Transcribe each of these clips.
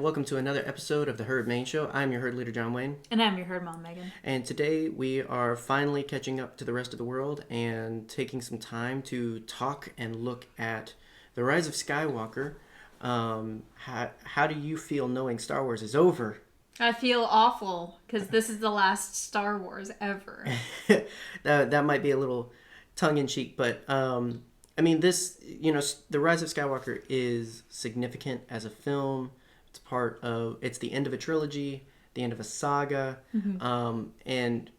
and welcome to another episode of the Herd Main Show. I'm your herd leader, John Wayne. And I'm your herd mom, Megan. And today we are finally catching up to the rest of the world and taking some time to talk and look at the Rise of Skywalker. How do you feel knowing Star Wars is over? I feel awful because this is the last Star Wars ever. That might be a little tongue-in-cheek, but I mean, this, the Rise of Skywalker is significant as a film. It's the end of a trilogy, the end of a saga, and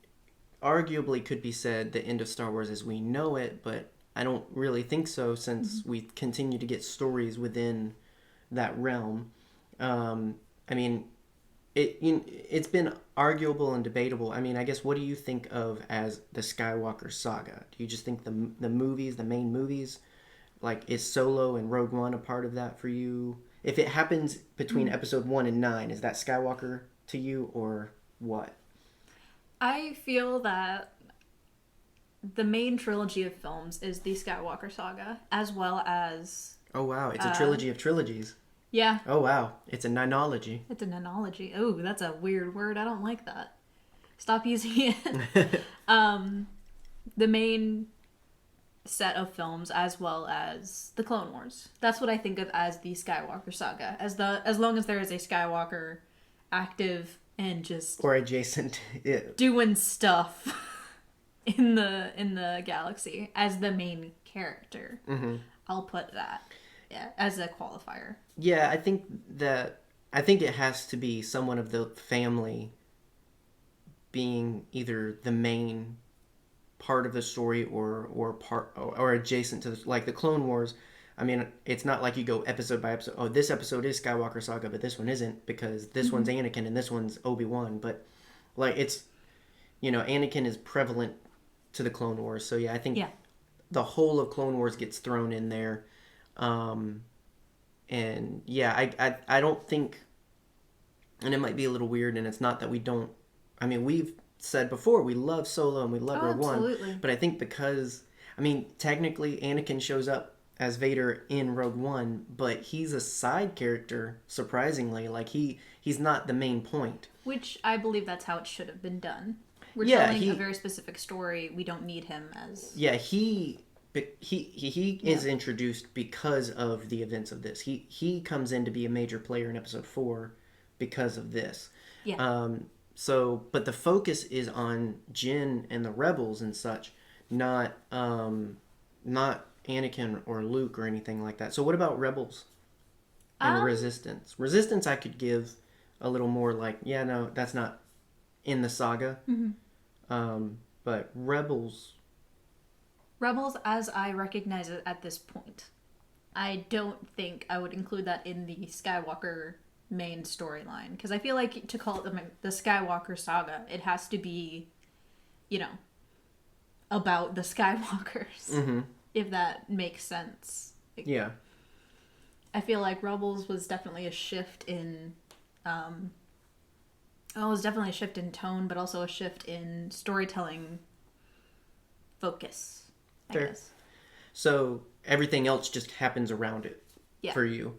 arguably could be said the end of Star Wars as we know it, but I don't really think so since we continue to get stories within that realm. I mean, it's been arguable and debatable. I mean, I guess, what do you think of as the Skywalker saga? Do you just think the movies, the main movies, like, is Solo and Rogue One a part of that for you? If it happens between episode 1 and 9, is that Skywalker to you, or what? I feel that the main trilogy of films is the Skywalker saga, as well as... Oh, wow. It's a trilogy of trilogies. Yeah. Oh, wow. It's a ninology. It's a ninology. Oh, that's a weird word. I don't like that. Stop using it. The main set of films, as well as the Clone Wars. That's what I think of as the Skywalker saga. As long as there is a Skywalker active and just or adjacent, doing stuff in the galaxy as the main character. I'll put that as a qualifier. Yeah, I think it has to be someone of the family being either the main part of the story or adjacent to like the Clone Wars. I mean, it's not like you go episode by episode. Oh, this episode is Skywalker saga, but this one isn't because this one's Anakin and this one's Obi-Wan. But like, it's, Anakin is prevalent to the Clone Wars. So yeah, I think the whole of Clone Wars gets thrown in there. And yeah, I don't think, and it might be a little weird, and it's not that we don't. I mean, we've said before we love Solo and we love Rogue One, but I think because, I mean, technically Anakin shows up as Vader in Rogue One, but he's a side character, surprisingly. Like, he's not the main point, which I believe that's how it should have been done. We're telling a very specific story. We don't need him as he is introduced because of the events of this. He comes in to be a major player in episode 4 because of this. So, but the focus is on Jyn and the rebels and such, not Anakin or Luke or anything like that. So what about Rebels and Resistance? Resistance I could give a little more like, no, that's not in the saga. But Rebels, as I recognize it at this point, I don't think I would include that in the Skywalker main storyline, because I feel like to call it the Skywalker saga, it has to be, about the Skywalkers, if that makes sense. Yeah. I feel like Rebels was definitely a shift in, it was definitely a shift in tone, but also a shift in storytelling focus, I guess. So everything else just happens around it for you.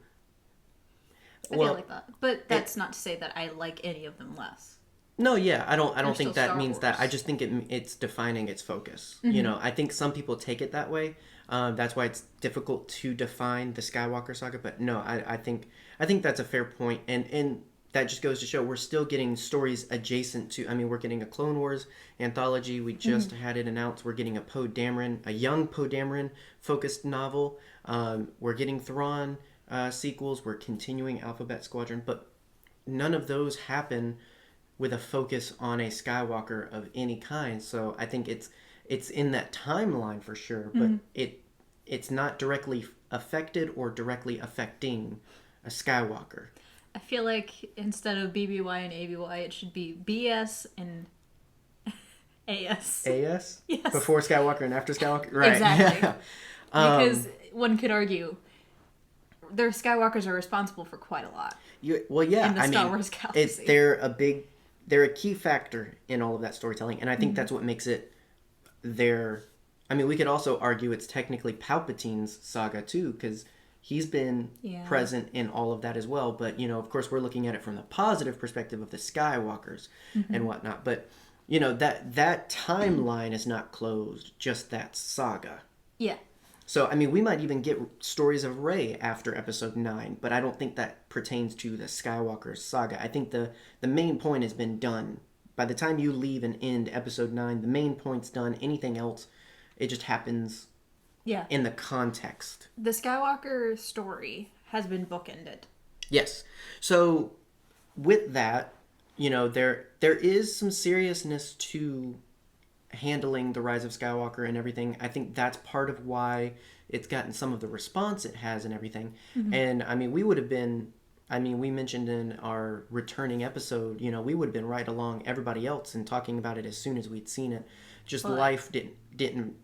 I feel like that, but that's not to say that I like any of them less. No, yeah, I don't think that means that. I just think it's defining its focus. I think some people take it that way. That's why it's difficult to define the Skywalker saga. But no, I think that's a fair point, and that just goes to show we're still getting stories adjacent to. I mean, we're getting a Clone Wars anthology. We just had it announced. We're getting a young Poe Dameron focused novel. We're getting Thrawn sequels. We're continuing Alphabet Squadron, but none of those happen with a focus on a Skywalker of any kind. So I think it's in that timeline for sure, but it's not directly affected or directly affecting a Skywalker. I feel like instead of BBY and ABY, it should be BS and AS. AS? Yes. Before Skywalker and after Skywalker? Right. Exactly. Because one could argue their Skywalkers are responsible for quite a lot. In the Star Wars galaxy. They're a key factor in all of that storytelling, and I think that's what makes it their... I mean, we could also argue it's technically Palpatine's saga, too, because He's been Yeah. present in all of that as well. But, you know, of course, we're looking at it from the positive perspective of the Skywalkers and whatnot. But, you know, that timeline is not closed, just that saga. Yeah. So, I mean, we might even get stories of Rey after Episode 9, but I don't think that pertains to the Skywalker saga. I think the main point has been done. By the time you leave and end Episode 9, the main point's done. Anything else, it just happens Yeah. in the context. The Skywalker story has been bookended. Yes. So, with that, you know, there is some seriousness to handling the Rise of Skywalker and everything. I think that's part of why it's gotten some of the response it has and everything. And I mean, we would have been, I mean, we mentioned in our returning episode, you know, we would have been right along everybody else and talking about it as soon as we'd seen it. Just life didn't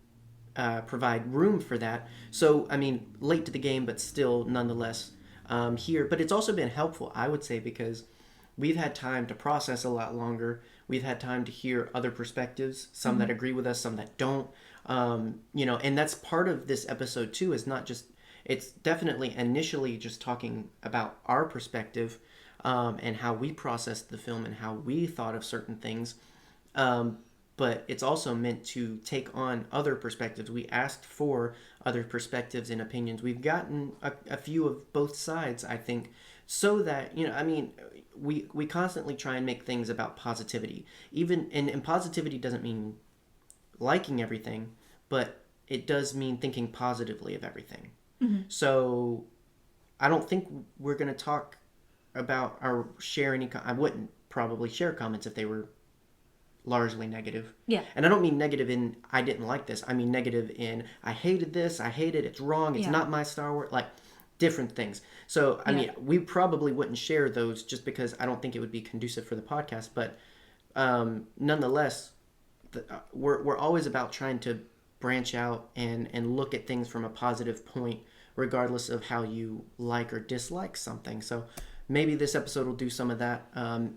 provide room for that. So, I mean, late to the game, but still nonetheless here. But it's also been helpful, I would say, because we've had time to process a lot longer. We've had time to hear other perspectives, some that agree with us, some that don't. You know, and that's part of this episode too, is not just, it's definitely initially just talking about our perspective and how we processed the film and how we thought of certain things. But it's also meant to take on other perspectives. We asked for other perspectives and opinions. We've gotten a few of both sides, I think, so that, you know, I mean, we constantly try and make things about positivity. Even, and positivity doesn't mean liking everything, but it does mean thinking positively of everything. So I don't think we're going to talk about or share any, I wouldn't probably share comments if they were largely negative. Yeah. And I don't mean negative in I didn't like this. I mean negative in I hated this, I hate it, it's wrong, it's not my Star Wars, like different things. So, I mean, we probably wouldn't share those just because I don't think it would be conducive for the podcast, but nonetheless, we're always about trying to branch out and look at things from a positive point, regardless of how you like or dislike something. So maybe this episode will do some of that.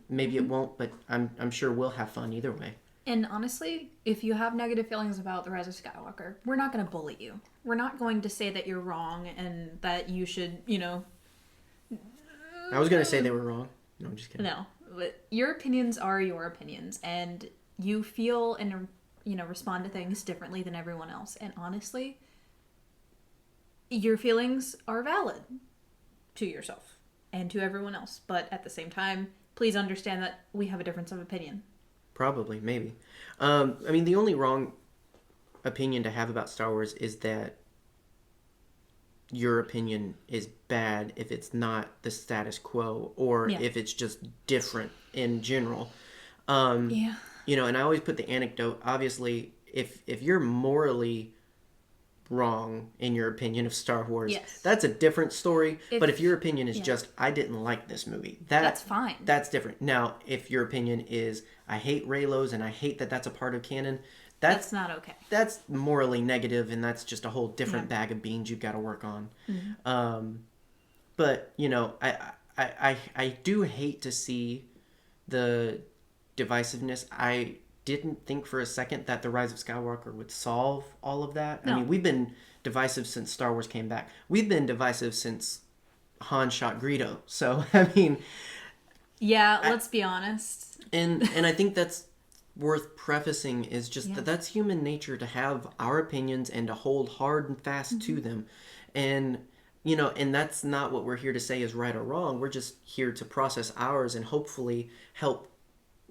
Maybe it won't, but I'm sure we'll have fun either way. And honestly, if you have negative feelings about The Rise of Skywalker, we're not going to bully you. We're not going to say that you're wrong and that you should, you know... I was going to say they were wrong. No, I'm just kidding. No. But your opinions are your opinions, and you feel and, you know, respond to things differently than everyone else. And honestly, your feelings are valid to yourself and to everyone else. But at the same time, please understand that we have a difference of opinion. Probably, maybe. I mean, the only wrong opinion to have about Star Wars is that your opinion is bad if it's not the status quo or if it's just different in general. Yeah. You know, and I always put the anecdote, obviously, if you're morally wrong in your opinion of Star Wars, that's a different story. But if your opinion is just, I didn't like this movie, that's fine. That's different. Now, if your opinion is, I hate Reylos and I hate that that's a part of canon, that's not okay. That's morally negative, and that's just a whole different bag of beans you've got to work on. But, you know, I do hate to see the divisiveness. I didn't think for a second that The Rise of Skywalker would solve all of that. No. I mean, we've been divisive since Star Wars came back. We've been divisive since Han shot Greedo. So, I mean... Yeah, let's be honest. And I think that's worth prefacing is just that that's human nature to have our opinions and to hold hard and fast to them. And, you know, and that's not what we're here to say is right or wrong. We're just here to process ours and hopefully help,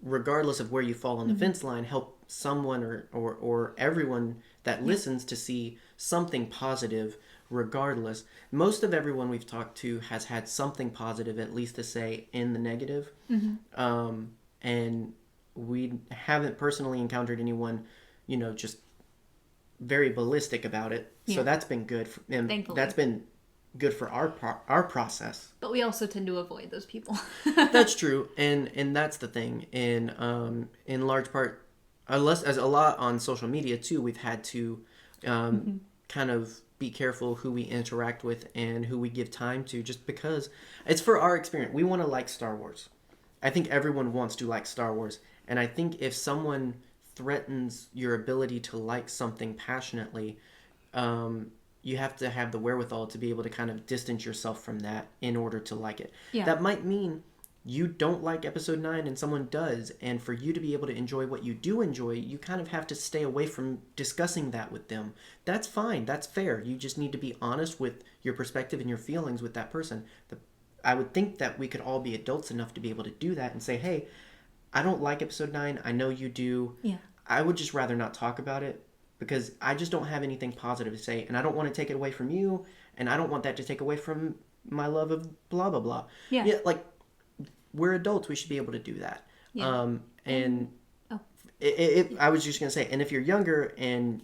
regardless of where you fall on the fence line, help someone or everyone that listens to see something positive regardless. Most of everyone we've talked to has had something positive at least to say in the negative. And we haven't personally encountered anyone, you know, just very ballistic about it. So that's been good. And thankfully. That's been good for our process. But we also tend to avoid those people. That's true. And that's the thing. And in large part, as a lot on social media too, we've had to kind of be careful who we interact with and who we give time to, just because it's for our experience. We want to like Star Wars. I think everyone wants to like Star Wars. And I think if someone threatens your ability to like something passionately, you have to have the wherewithal to be able to kind of distance yourself from that in order to like it. Yeah. That might mean you don't like episode 9 and someone does, and for you to be able to enjoy what you do enjoy, you kind of have to stay away from discussing that with them. That's fine. That's fair. You just need to be honest with your perspective and your feelings with that person. I would think that we could all be adults enough to be able to do that and say, hey, I don't like episode 9. I know you do. Yeah. I would just rather not talk about it because I just don't have anything positive to say, and I don't want to take it away from you, and I don't want that to take away from my love of blah, blah, blah. Yeah. Like, we're adults. We should be able to do that. Yeah. I was just going to say, and if you're younger and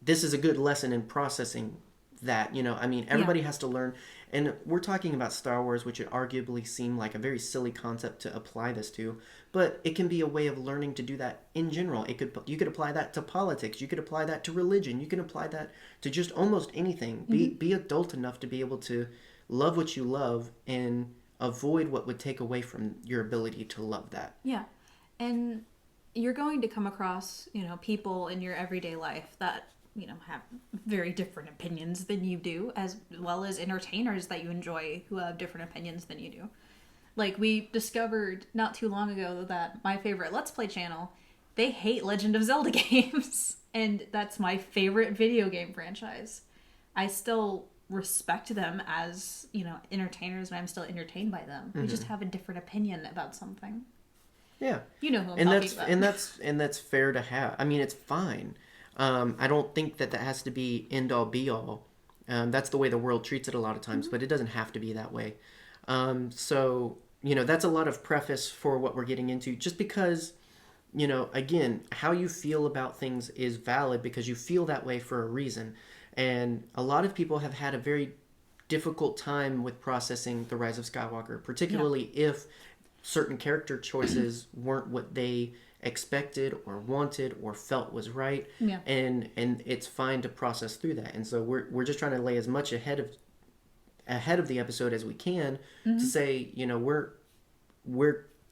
this is a good lesson in processing that, I mean, everybody has to learn. And we're talking about Star Wars, which would arguably seem like a very silly concept to apply this to, but it can be a way of learning to do that in general. You could apply that to politics. You could apply that to religion. You can apply that to just almost anything. Be adult enough to be able to love what you love and avoid what would take away from your ability to love that. Yeah. And you're going to come across, people in your everyday life that, have very different opinions than you do, as well as entertainers that you enjoy who have different opinions than you do. Like, we discovered not too long ago that my favorite Let's Play channel, they hate Legend of Zelda games. And that's my favorite video game franchise. I still respect them as, entertainers, and I'm still entertained by them. We just have a different opinion about something. Yeah. You know who I'm talking about. And that's fair to have. I mean, it's fine. I don't think that has to be end all be all. That's the way the world treats it a lot of times, but it doesn't have to be that way. So, that's a lot of preface for what we're getting into, just because, again, how you feel about things is valid because you feel that way for a reason. And a lot of people have had a very difficult time with processing The Rise of Skywalker, particularly if certain character choices weren't what they expected or wanted or felt was right. Yeah. And it's fine to process through that. And so we're just trying to lay as much ahead of the episode as we can to say,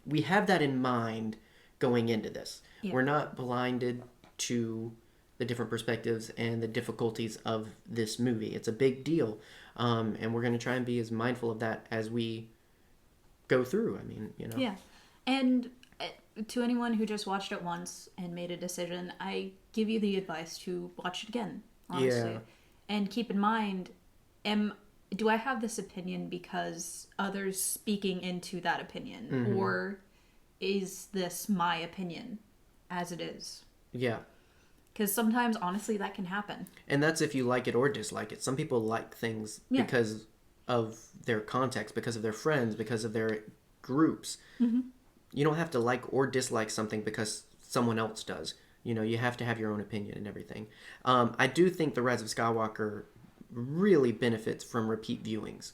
we have that in mind going into this. Yeah. We're not blinded to the different perspectives and the difficulties of this movie. It's a big deal. And we're going to try and be as mindful of that as we go through. I mean, Yeah. And to anyone who just watched it once and made a decision, I give you the advice to watch it again, honestly. Yeah. And keep in mind, do I have this opinion because others speaking into that opinion? Or is this my opinion as it is? Yeah. Because sometimes, honestly, that can happen. And that's if you like it or dislike it. Some people like things because of their context, because of their friends, because of their groups. You don't have to like or dislike something because someone else does. You have to have your own opinion and everything. I do think The Rise of Skywalker really benefits from repeat viewings.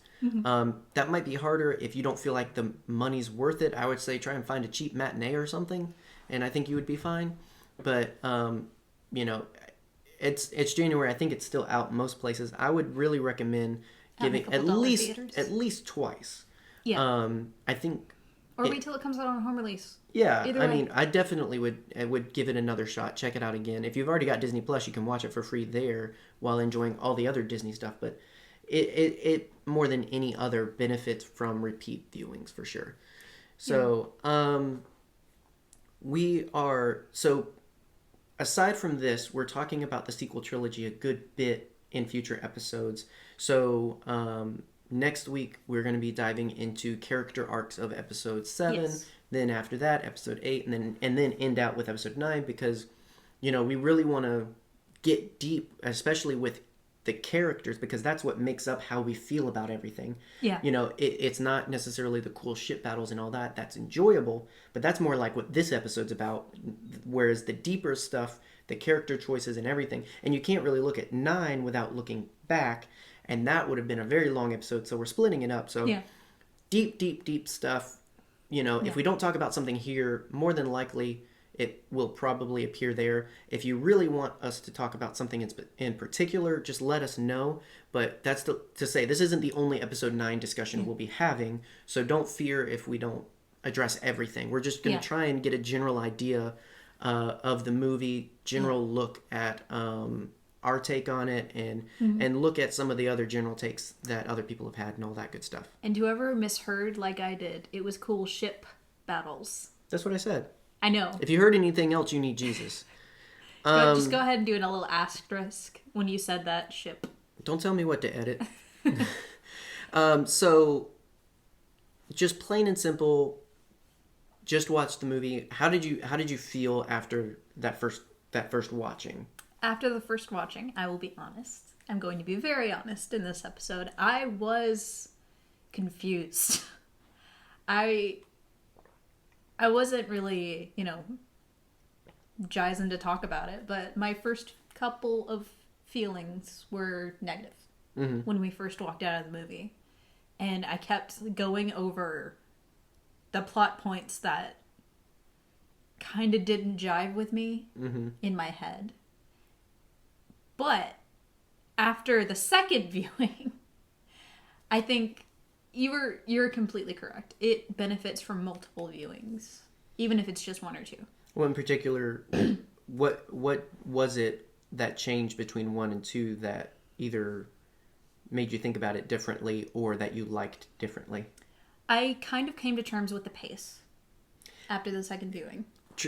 That might be harder if you don't feel like the money's worth it. I would say try and find a cheap matinee or something, and I think you would be fine. But it's January. I think it's still out in most places. I would really recommend giving at least twice. Yeah. I think. Or wait till it comes out on home release. Yeah, I mean, I definitely would give it another shot. Check it out again. If you've already got Disney Plus, you can watch it for free there while enjoying all the other Disney stuff. But it more than any other benefits from repeat viewings for sure. So aside from this, we're talking about the sequel trilogy a good bit in future episodes. So next week, we're going to be diving into character arcs of episode 7. Yes. Then after that, episode 8, and then end out with episode 9 because, we really want to get deep, especially with the characters, because that's what makes up how we feel about everything. Yeah. It's not necessarily the cool ship battles and all that. That's enjoyable, but that's more like what this episode's about, whereas the deeper stuff, the character choices and everything, and you can't really look at 9 without looking back. And that would have been a very long episode, so we're splitting it up. So deep stuff. If we don't talk about something here, more than likely it will probably appear there. If you really want us to talk about something in particular, just let us know. But that's to say, this isn't the only episode 9 discussion we'll be having, so don't fear if we don't address everything. We're just going to try and get a general idea of the movie, general look at our take on it and look at some of the other general takes that other people have had and all that good stuff. And whoever misheard like I did, it was cool ship battles. That's what I said. I know. If you heard anything else, you need Jesus. Just go ahead and do it a little asterisk when you said that ship. Don't tell me what to edit. So, just plain and simple, just watch the movie. How did you feel after that first watching? After the first watching, I will be honest. I'm going to be very honest in this episode. I was confused. I wasn't really, jazzing to talk about it, but my first couple of feelings were negative when we first walked out of the movie. And I kept going over the plot points that kind of didn't jive with me in my head. But after the second viewing, I think you're completely correct. It benefits from multiple viewings, even if it's just one or two. Well, in particular, what was it that changed between 1 and 2 that either made you think about it differently or that you liked differently? I kind of came to terms with the pace after the second viewing.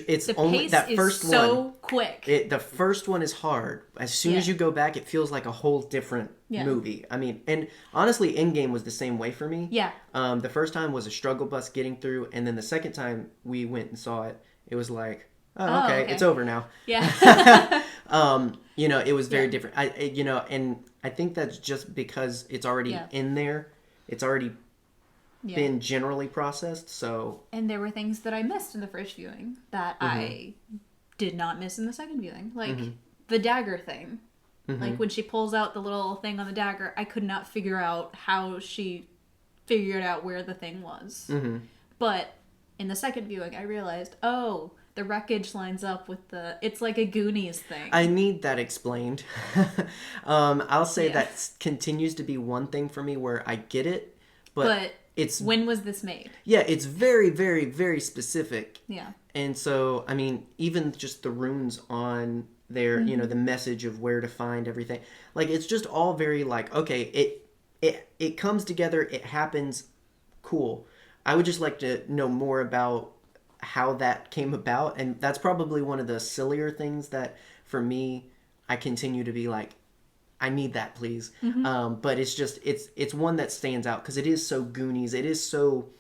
It's the only pace that is first so one. Quick. The first one is hard. As soon as you go back, it feels like a whole different movie. I mean, and honestly, Endgame was the same way for me. Yeah. The first time was a struggle bus getting through, and then the second time we went and saw it, it was like, oh, okay, it's over now. Yeah. It was very different. And I think that's just because it's already in there. It's already been generally processed, so... And there were things that I missed in the first viewing that I did not miss in the second viewing. Like, the dagger thing. Like, when she pulls out the little thing on the dagger, I could not figure out how she figured out where the thing was. But in the second viewing, I realized, oh, the wreckage lines up with the... It's like a Goonies thing. I need that explained. I'll say that continues to be one thing for me where I get it, but it's... When was this made? Yeah, it's very, very, very specific. Yeah. And so, I mean, even just the runes on there, the message of where to find everything. Like, it's just all very like, okay, it comes together, it happens, cool. I would just like to know more about how that came about, and that's probably one of the sillier things that, for me, I continue to be like, I need that, please. But it's just, it's one that stands out because it is so Goonies. It is so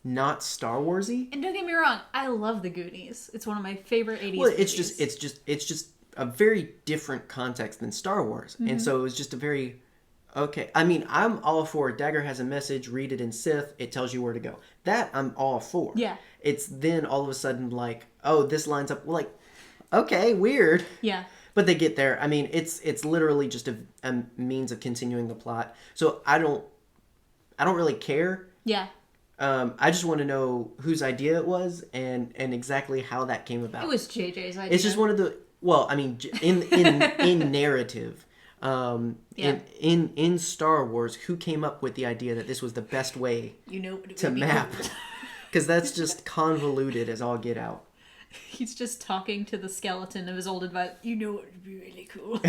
not Star Warsy. And don't get me wrong, I love the Goonies. It's one of my favorite 80s Well, movies. it's just a very different context than Star Wars, and so it was just a very okay. I mean, I'm all for dagger has a message. Read it in Sith. It tells you where to go. That I'm all for. Yeah. It's then all of a sudden like, oh, this lines up. Like, okay, weird. Yeah. But they get there. I mean, it's literally just a means of continuing the plot. So I don't really care. Yeah. I just want to know whose idea it was and exactly how that came about. It was JJ's idea. It's just one of the... Well, I mean, in narrative, in Star Wars, who came up with the idea that this was the best way to map? Because that's just convoluted as all get out. He's just talking to the skeleton of his old advice. You know what would be really cool?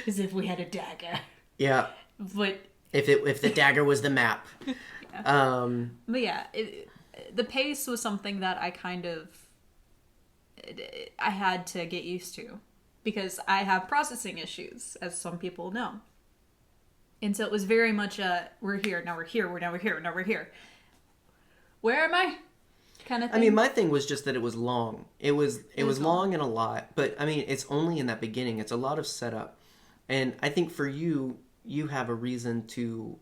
Is if we had a dagger. Yeah. But... If the dagger was the map. Yeah. But yeah, the pace was something that I kind of... I had to get used to. Because I have processing issues, as some people know. And so it was very much a, we're here, now we're here, now we're here, now we're here. Where am I? Kind of thing. I mean, my thing was just that it was long. It was long and a lot. But, I mean, it's only in that beginning. It's a lot of setup. And I think for you have a reason to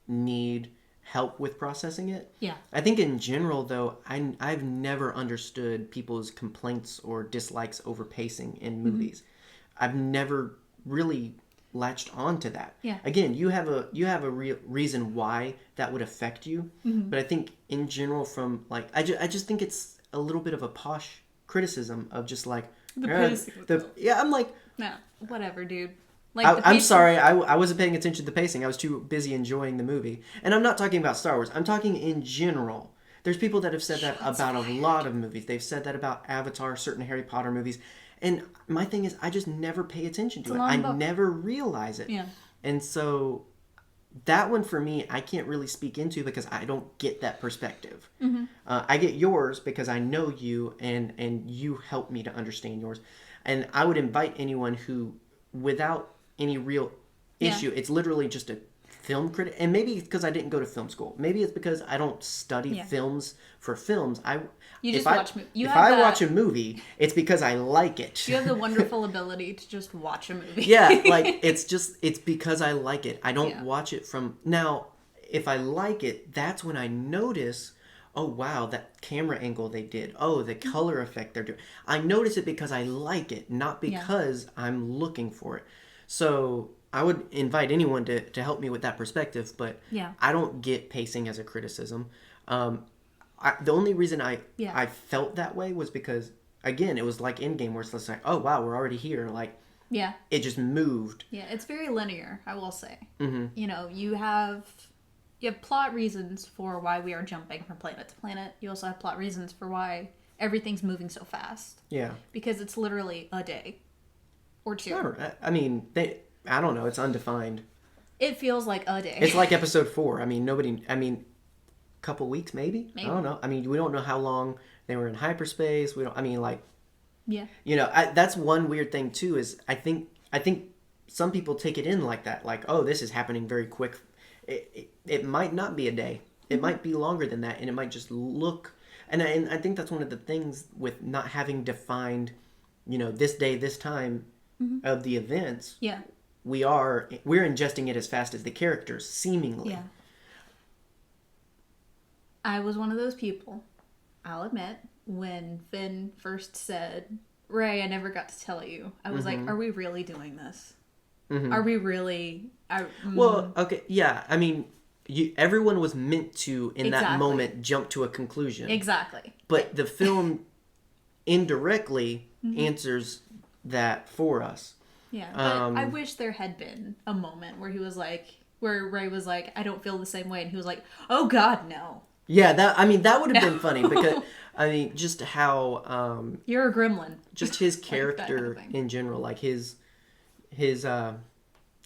need help with processing it. Yeah. I think in general, though, I've never understood people's complaints or dislikes over pacing in movies. I've never really latched on to that. Yeah. Again, you have a real reason why that would affect you, but I think in general, from like, I just think it's a little bit of a posh criticism of just like I'm like, no, whatever, dude. Like I'm sorry, I wasn't paying attention to the pacing. I was too busy enjoying the movie. And I'm not talking about Star Wars. I'm talking in general. There's people that have said that about a lot of movies. They've said that about Avatar, certain Harry Potter movies. And my thing is, I just never pay attention to it. I never realize it. Yeah. And so that one for me, I can't really speak into because I don't get that perspective. I get yours because I know you and you help me to understand yours. And I would invite anyone who, without any real issue, it's literally just a film critic, and maybe it's because I didn't go to film school. Maybe it's because I don't study films for films. If I watch a movie, it's because I like it. You have the wonderful ability to just watch a movie. Yeah, like it's because I like it. I don't watch it from now. If I like it, that's when I notice, oh wow, that camera angle they did. Oh, the color effect they're doing. I notice it because I like it, not because I'm looking for it. So I would invite anyone to help me with that perspective, but I don't get pacing as a criticism. The only reason I felt that way was because, again, it was like Endgame, where it's just like, oh wow, we're already here. Like, it just moved. Yeah, it's very linear, I will say. You know, you have plot reasons for why we are jumping from planet to planet. You also have plot reasons for why everything's moving so fast. Yeah. Because it's literally a day or two. I mean, I don't know. It's undefined. It feels like a day. It's like episode 4. I mean, couple weeks maybe. I don't know. I mean, we don't know how long they were in hyperspace. You know, that's one weird thing too, is I think some people take it in like that, like, oh, this is happening very quick. It might not be a day. It might be longer than that, and it might just look, and I think that's one of the things with not having defined, you know, this day, this time of the events. Yeah. We're ingesting it as fast as the characters, seemingly. Yeah. I was one of those people, I'll admit, when Finn first said, Ray, I never got to tell you. I was like, are we really doing this? Are we really... Well, okay, yeah. I mean, everyone was meant to, in that moment, jump to a conclusion. Exactly. But the film indirectly answers that for us. Yeah, but I wish there had been a moment where where Ray was like, I don't feel the same way, and he was like, oh God, no. Yeah, that would have been funny, because just how you're a gremlin. Just his character in general, like his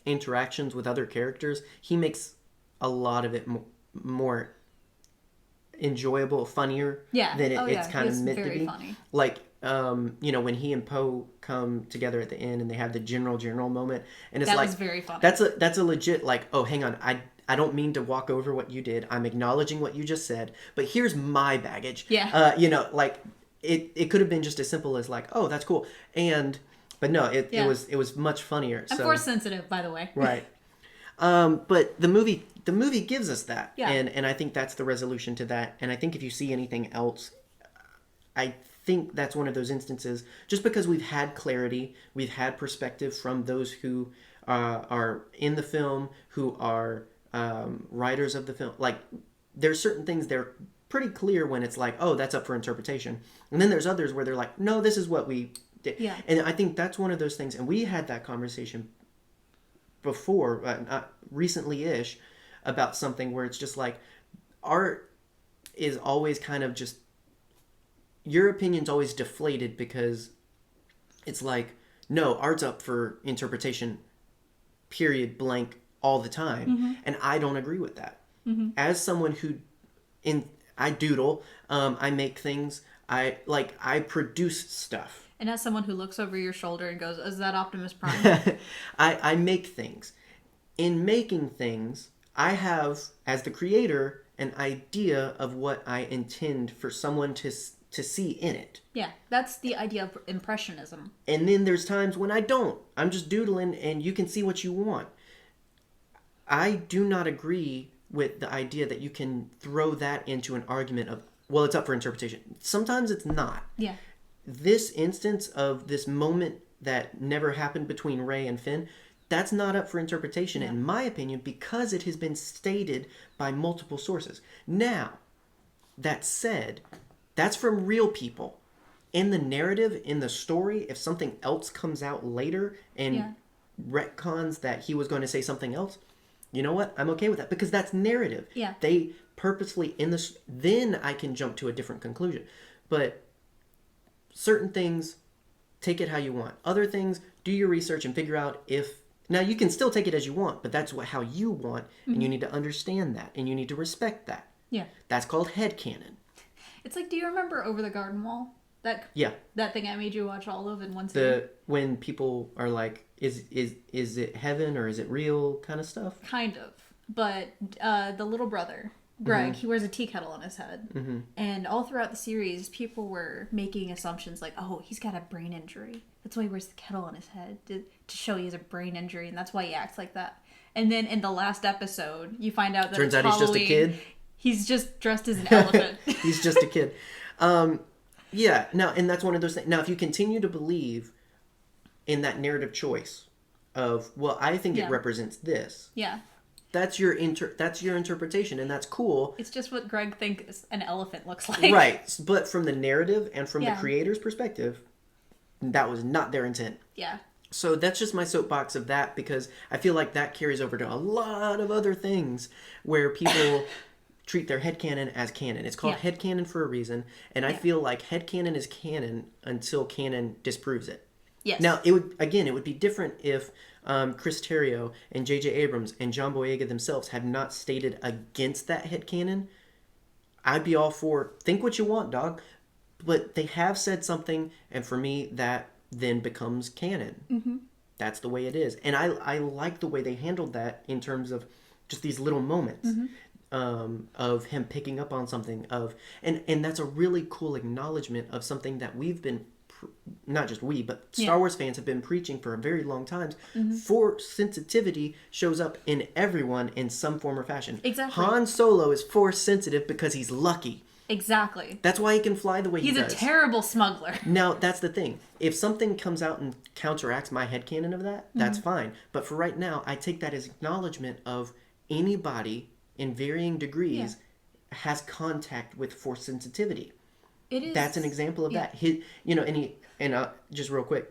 interactions with other characters, he makes a lot of it more enjoyable, funnier than it's kind of meant to be. Funny. Like, you know, when he and Poe come together at the end and they have the general moment, and it's was very funny. That's a legit, like, oh, hang on, I don't mean to walk over what you did. I'm acknowledging what you just said, but here's my baggage. Yeah. You know, like it could have been just as simple as like, oh, that's cool. But no, it was much funnier. I'm force sensitive, by the way. Right. But the movie gives us that. Yeah. And I think that's the resolution to that. And I think if you see anything else, I think that's one of those instances, just because we've had clarity, we've had perspective from those who are in the film, who are writers of the film. Like, there's certain things they're pretty clear when it's like, oh, that's up for interpretation. And then there's others where they're like, no, this is what we did. Yeah. And I think that's one of those things. And we had that conversation before, recently-ish, about something where it's just like, art is always kind of just, your opinion's always deflated, because it's like, no, art's up for interpretation, period, blank, all the time. And I don't agree with that. As someone who, I doodle, I make things, I produce stuff. And as someone who looks over your shoulder and goes, is that Optimus Prime? I make things. In making things, I have, as the creator, an idea of what I intend for someone to see in it. Yeah, that's the idea of impressionism. And then there's times when I don't. I'm just doodling and you can see what you want. I do not agree with the idea that you can throw that into an argument of, well, it's up for interpretation. Sometimes it's not. Yeah. This instance of this moment that never happened between Rey and Finn, that's not up for interpretation, in my opinion, because it has been stated by multiple sources. Now, that said, that's from real people. In the narrative, in the story, if something else comes out later and retcons that he was going to say something else, you know what? I'm okay with that because that's narrative. Yeah. They purposefully in this, then I can jump to a different conclusion. But certain things, take it how you want. Other things, do your research and figure out if, now you can still take it as you want, but that's how you want, and you need to understand that, and you need to respect that. Yeah. That's called headcanon. It's like, do you remember Over the Garden Wall? That thing I made you watch all of in one sitting? When people are like, is it heaven or is it real kind of stuff? Kind of. But the little brother, Greg, he wears a tea kettle on his head. And all throughout the series, people were making assumptions like, oh, he's got a brain injury. That's why he wears the kettle on his head, to show he has a brain injury, and that's why he acts like that. And then in the last episode, you find out that turns out Halloween. He's just a kid. He's just dressed as an elephant. He's just a kid. Yeah, now, and that's one of those things. Now, if you continue to believe in that narrative choice of, well, I think it represents this. Yeah. That's your interpretation, and that's cool. It's just what Greg thinks an elephant looks like. Right, but from the narrative and from the creator's perspective, that was not their intent. Yeah. So that's just my soapbox of that, because I feel like that carries over to a lot of other things where people treat their headcanon as canon. It's called headcanon for a reason, and I feel like headcanon is canon until canon disproves it. Yes. Now, it would be different if Chris Terrio and J.J. Abrams and John Boyega themselves had not stated against that headcanon. I'd be all for, think what you want, dog. But they have said something, and for me, that then becomes canon. Mm-hmm. That's the way it is. And I like the way they handled that in terms of just these little moments. Mm-hmm. Of him picking up on something and that's a really cool acknowledgement of something that we've been not just we, but Star Wars fans have been preaching for a very long time. Force sensitivity shows up in everyone in some form or fashion. Exactly. Han Solo is force sensitive because he's lucky. Exactly. That's why he can fly the way he does. He's a terrible smuggler. Now, that's the thing. If something comes out and counteracts my headcanon of that, that's fine. But for right now, I take that as acknowledgement of anybody in varying degrees has contact with force sensitivity. It is. That's an example of that. Just real quick,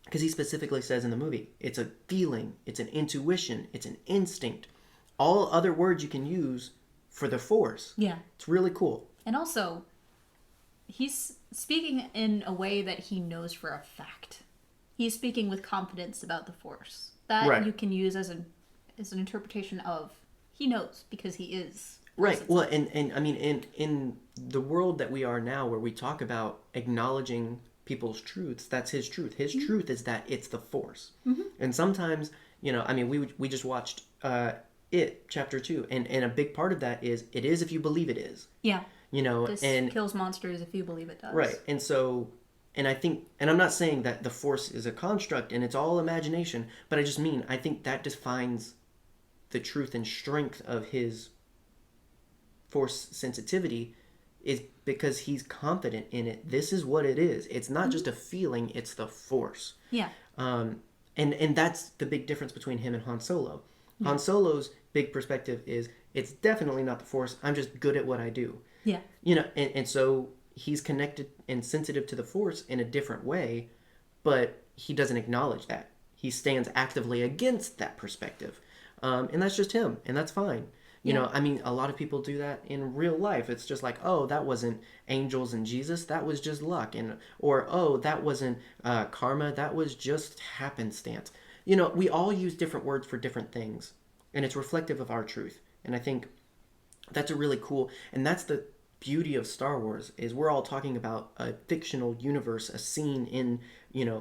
because he specifically says in the movie, it's a feeling, it's an intuition, it's an instinct. All other words you can use for the force. Yeah. It's really cool. And also, he's speaking in a way that he knows for a fact. He's speaking with confidence about the force. That you can use as an interpretation of he knows because he is. Right. Well, and I mean, in the world that we are now, where we talk about acknowledging people's truths, that's his truth. His truth is that it's the force. Mm-hmm. And sometimes, I mean, we just watched It Chapter 2, and a big part of that is it is if you believe it is. Yeah. This kills monsters if you believe it does. Right. And so, and I think, and I'm not saying that the force is a construct and it's all imagination, but I think that defines the truth and strength of his force sensitivity is because he's confident in it. This is what it is. It's not just a feeling, it's the force. Yeah. And that's the big difference between him and Han Solo. Yeah. Han Solo's big perspective is it's definitely not the force. I'm just good at what I do. Yeah. And so he's connected and sensitive to the force in a different way, but he doesn't acknowledge that. He stands actively against that perspective. And that's just him, and that's fine. I mean, a lot of people do that in real life. It's just like, oh, that wasn't angels and Jesus, that was just luck. Or, oh, that wasn't karma, that was just happenstance. We all use different words for different things, and it's reflective of our truth. And I think that's a really cool, and that's the beauty of Star Wars, is we're all talking about a fictional universe, a scene in,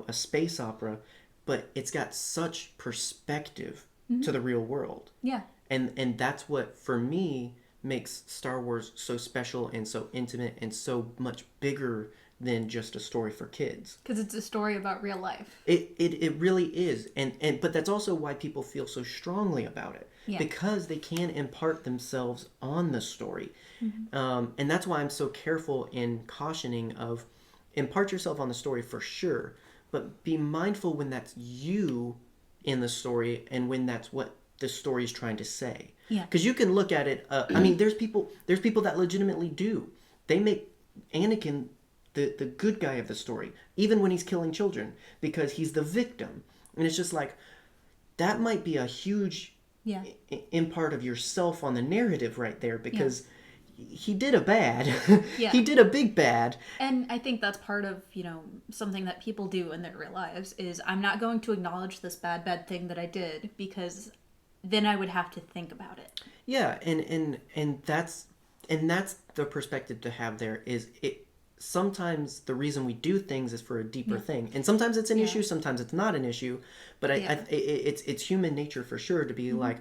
a space opera, but it's got such perspective to the real world. Yeah. And that's what, for me, makes Star Wars so special and so intimate and so much bigger than just a story for kids. Because it's a story about real life. It really is. But that's also why people feel so strongly about it. Yeah. Because they can impart themselves on the story. Mm-hmm. And that's why I'm so careful in cautioning of impart yourself on the story for sure, but be mindful when that's you in the story and when that's what the story is trying to say. Yeah. Because you can look at it. I mean, there's people that legitimately do. They make Anakin the good guy of the story, even when he's killing children, because he's the victim. And it's just like, that might be a huge Yeah. impart of yourself on the narrative right there, because he did a bad. Yeah. He did a big bad. And I think that's part of, something that people do in their real lives is I'm not going to acknowledge this bad thing that I did because then I would have to think about it. Yeah, and that's the perspective to have there is it. Sometimes the reason we do things is for a deeper thing, and sometimes it's an issue, sometimes it's not an issue. But it's human nature for sure to be like,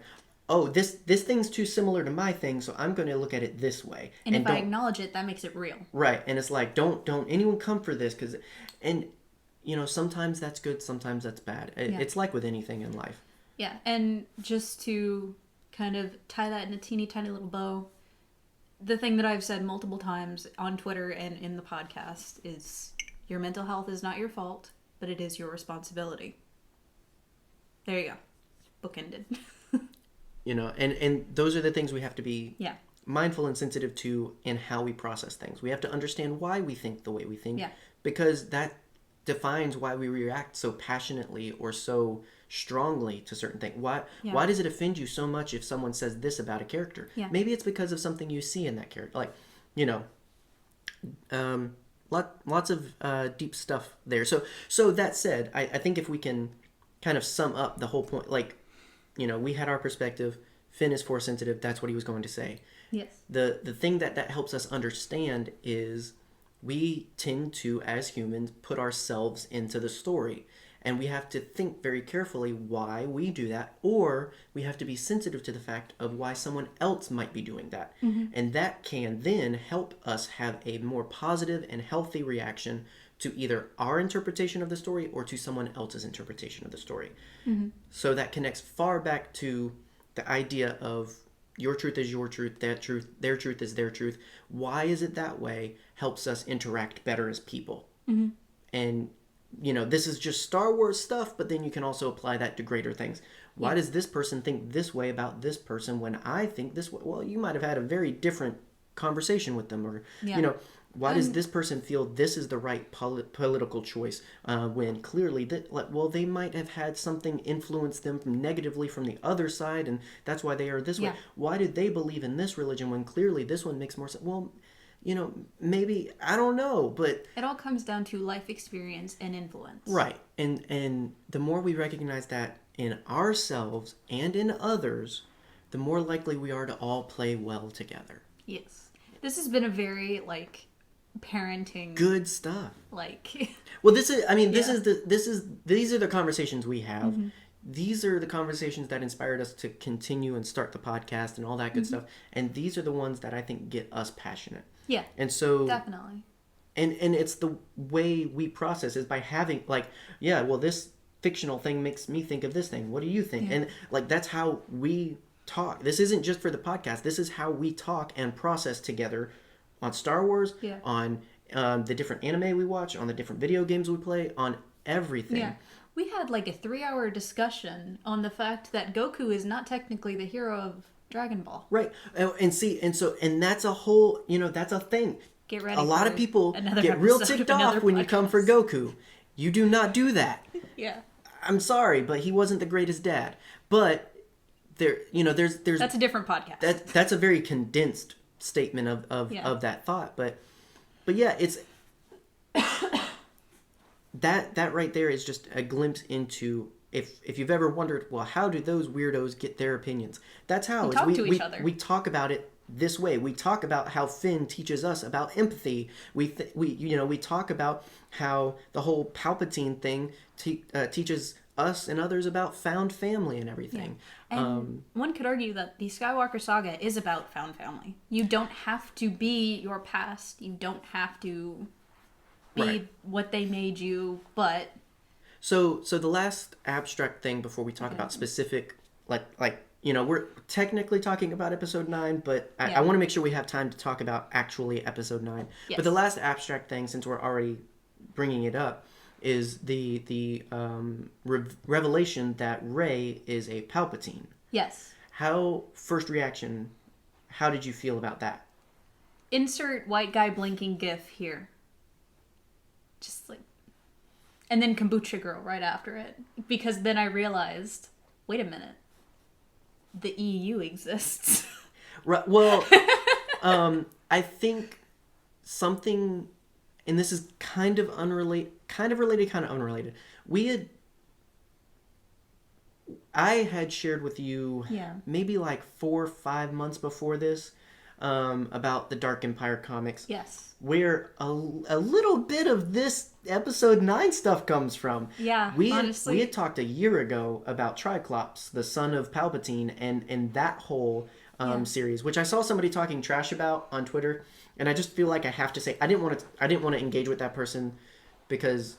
oh, this thing's too similar to my thing, so I'm going to look at it this way. And if I acknowledge it, that makes it real. Right, and it's like don't anyone come for this and sometimes that's good, sometimes that's bad. It's like with anything in life. Yeah, and just to kind of tie that in a teeny tiny little bow, the thing that I've said multiple times on Twitter and in the podcast is your mental health is not your fault, but it is your responsibility. There you go. Bookended. And those are the things we have to be mindful and sensitive to in how we process things. We have to understand why we think the way we think, because that defines why we react so passionately or so strongly to certain things. Why does it offend you so much if someone says this about a character? Maybe it's because of something you see in that character. Like, lots of deep stuff there. So that said, I think if we can kind of sum up the whole point, like, we had our perspective. Finn is force sensitive. That's what he was going to say. Yes. The thing that helps us understand is we tend to, as humans, put ourselves into the story. And we have to think very carefully why we do that, or we have to be sensitive to the fact of why someone else might be doing that. And that can then help us have a more positive and healthy reaction to either our interpretation of the story or to someone else's interpretation of the story. So that connects far back to the idea of your truth is your truth, their truth is their truth. Why is it that way? Helps us interact better as people. And this is just Star Wars stuff, but then you can also apply that to greater things. Why does this person think this way about this person when I think this way? Well, you might have had a very different conversation with them, or why does this person feel this is the right political choice when clearly they might have had something influence them negatively from the other side, and that's why they are this way. Why do they believe in this religion when clearly this one makes more sense? Well, maybe, I don't know, but it all comes down to life experience and influence. Right. And the more we recognize that in ourselves and in others, the more likely we are to all play well together. Yes. This has been a very, parenting. Good stuff. Well, these are the conversations we have. These are the conversations that inspired us to continue and start the podcast and all that good stuff. And these are the ones that I think get us passionate. Yeah. And so definitely. And it's the way we process is by having this fictional thing makes me think of this thing. What do you think? And that's how we talk. This isn't just for the podcast. This is how we talk and process together on Star Wars, on the different anime we watch, on the different video games we play, on everything. Yeah. We had a 3-hour discussion on the fact that Goku is not technically the hero of Dragon Ball. Right. And that's a whole, that's a thing. Get ready. A lot of people get real ticked off when you come for Goku. You do not do that. Yeah. I'm sorry, but he wasn't the greatest dad. But there's that's a different podcast. That's a very condensed statement of that thought. But yeah, it's that right there is just a glimpse into if you've ever wondered, well, how do those weirdos get their opinions? That's how we talk to each other. We talk about it this way. We talk about how Finn teaches us about empathy. We talk about how the whole Palpatine thing teaches us and others about found family and everything. Yeah. And one could argue that the Skywalker saga is about found family. You don't have to be your past. You don't have to be what they made you, but... So the last abstract thing before we talk about specific, we're technically talking about episode 9, but I want to make sure we have time to talk about actually episode 9. Yes. But the last abstract thing, since we're already bringing it up, is the revelation that Rey is a Palpatine. Yes. First reaction, how did you feel about that? Insert white guy blinking gif here. Just and then Kombucha Girl right after it. Because then I realized, wait a minute. the EU exists. Right. Well, I think something, and this is kind of unrelated, kind of related, kind of unrelated. I had shared with you maybe like 4 or 5 months before this about the Dark Empire comics. Yes. Where a little bit of this episode 9 stuff comes from. Yeah, honestly. We had talked a year ago about Triclops, the son of Palpatine, and that whole series, which I saw somebody talking trash about on Twitter, and I just feel like I have to say I didn't want to engage with that person because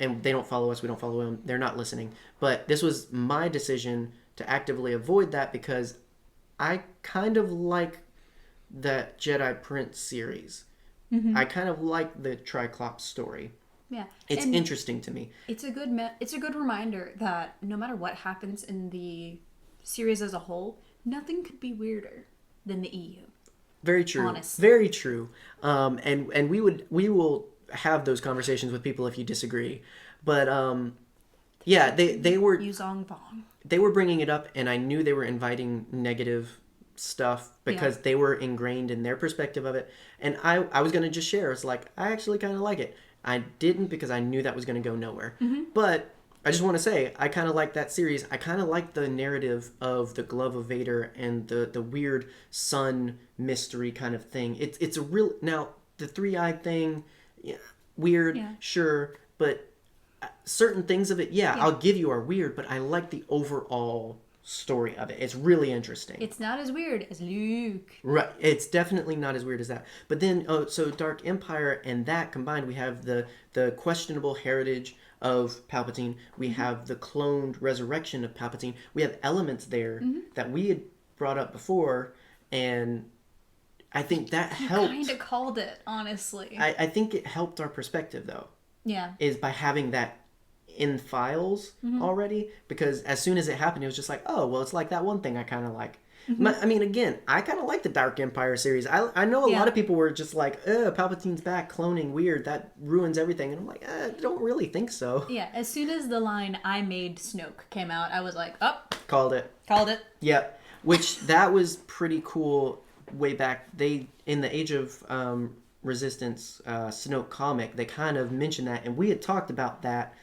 and they don't follow us, we don't follow them, they're not listening. But this was my decision to actively avoid that because I kind of like that Jedi Prince series. Mm-hmm. I kind of like the Triclops story. Yeah, it's interesting to me. It's a good reminder that no matter what happens in the series as a whole, nothing could be weirder than the EU. Very true. Honestly. Very true. And we will have those conversations with people if you disagree. But yeah, they were Yuzong Vong. They were bringing it up, and I knew they were inviting negative stuff because they were ingrained in their perspective of it. And I was going to just share. It's like, I actually kind of like it. I didn't because I knew that was going to go nowhere. Mm-hmm. But I just want to say, I kind of like that series. I kind of like the narrative of the Glove of Vader and the weird sun mystery kind of thing. It's a real... Now, the three-eyed thing, weird, sure, but certain things of it, I'll give you are weird, but I like the overall story of it. It's really interesting. It's not as weird as Luke. Right. It's definitely not as weird as that. But then, so Dark Empire and that combined, we have the questionable heritage of Palpatine. We have the cloned resurrection of Palpatine. We have elements there that we had brought up before, and I think that helped. You kind of called it, honestly. I think it helped our perspective, though. Yeah. Is by having that in files already, because as soon as it happened, it was just like, oh, well, it's like that one thing I kind of like. I mean, again, I kind of like the Dark Empire series. I know a lot of people were just like, Palpatine's back, cloning, weird, that ruins everything. And I'm like, I don't really think so. Yeah, as soon as the line, I made Snoke came out, I was like, oh. Called it. Yeah, which that was pretty cool way back. In the Age of Resistance Snoke comic, they kind of mentioned that, and we had talked about that.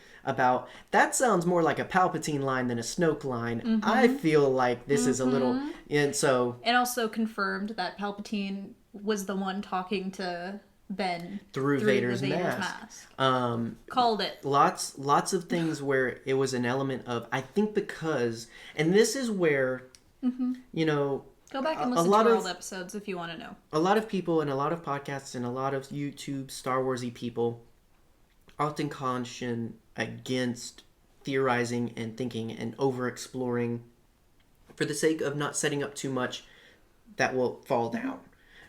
That sounds more like a Palpatine line than a Snoke line. I feel like this is a little, and so it also confirmed that Palpatine was the one talking to Ben through Vader's mask. Called it. Lots of things where it was an element of, I think, because, and this is where go back and listen to our old episodes if you want to know. A lot of people and a lot of podcasts and a lot of YouTube Star Warsy people often caution against theorizing and thinking and over-exploring for the sake of not setting up too much that will fall down.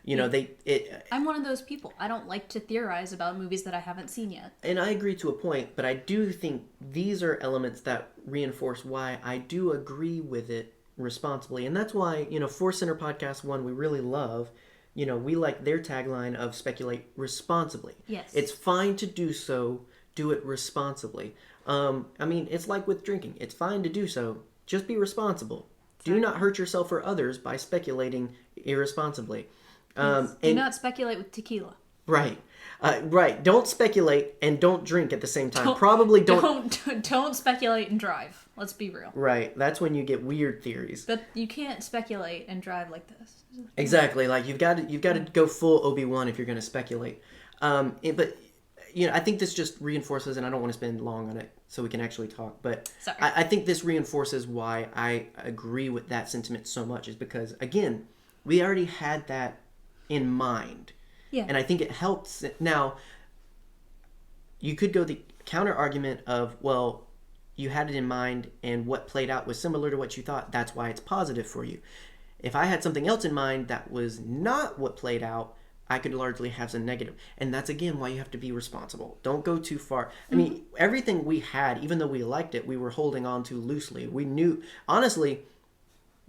I'm one of those people. I don't like to theorize about movies that I haven't seen yet. And I agree to a point, but I do think these are elements that reinforce why I do agree with it responsibly. And that's why, Force Center Podcast 1, we really love, we like their tagline of speculate responsibly. Yes. It's fine to do so. Do it responsibly. I mean, it's like with drinking. It's fine to do so. Just be responsible. Do not hurt yourself or others by speculating irresponsibly. Do not speculate with tequila. Right. Right. Don't speculate and don't drink at the same time. Probably Don't speculate and drive. Let's be real. Right. That's when you get weird theories. But you can't speculate and drive like this. Exactly. Like you've got to go full Obi-Wan if you're going to speculate. But I think this just reinforces, and I don't want to spend long on it so we can actually talk, but I think this reinforces why I agree with that sentiment so much, is because, again, we already had that in mind. Yeah. And I think it helps. Now, you could go the counter argument of, well, you had it in mind and what played out was similar to what you thought. That's why it's positive for you. If I had something else in mind that was not what played out, I could largely have some negative. And that's, again, why you have to be responsible. Don't go too far. I mean, everything we had, even though we liked it, we were holding on to loosely. We knew, honestly,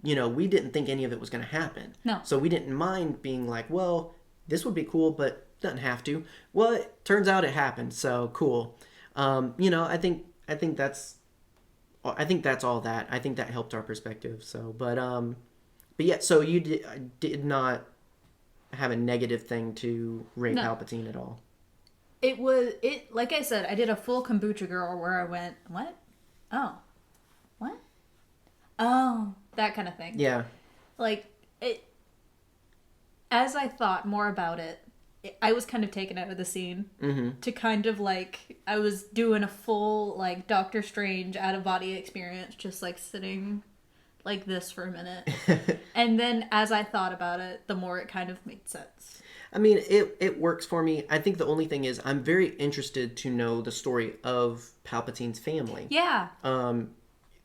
we didn't think any of it was going to happen. No. So we didn't mind being like, well, this would be cool, but doesn't have to. Well, it turns out it happened, so cool. I think that's I think that's all that. I think that helped our perspective. So, but yeah. So you did not have a negative thing to Rey Palpatine at all. It like I said, I did a full kombucha girl where I went, what? Oh, what? Oh, that kind of thing. Yeah. Like it. As I thought more about it, I was kind of taken out of the scene to kind of like I was doing a full like Doctor Strange out of body experience, just like sitting like this for a minute, and then as I thought about it, the more it kind of made sense. I mean, it works for me. I think the only thing is I'm very interested to know the story of Palpatine's family. Yeah.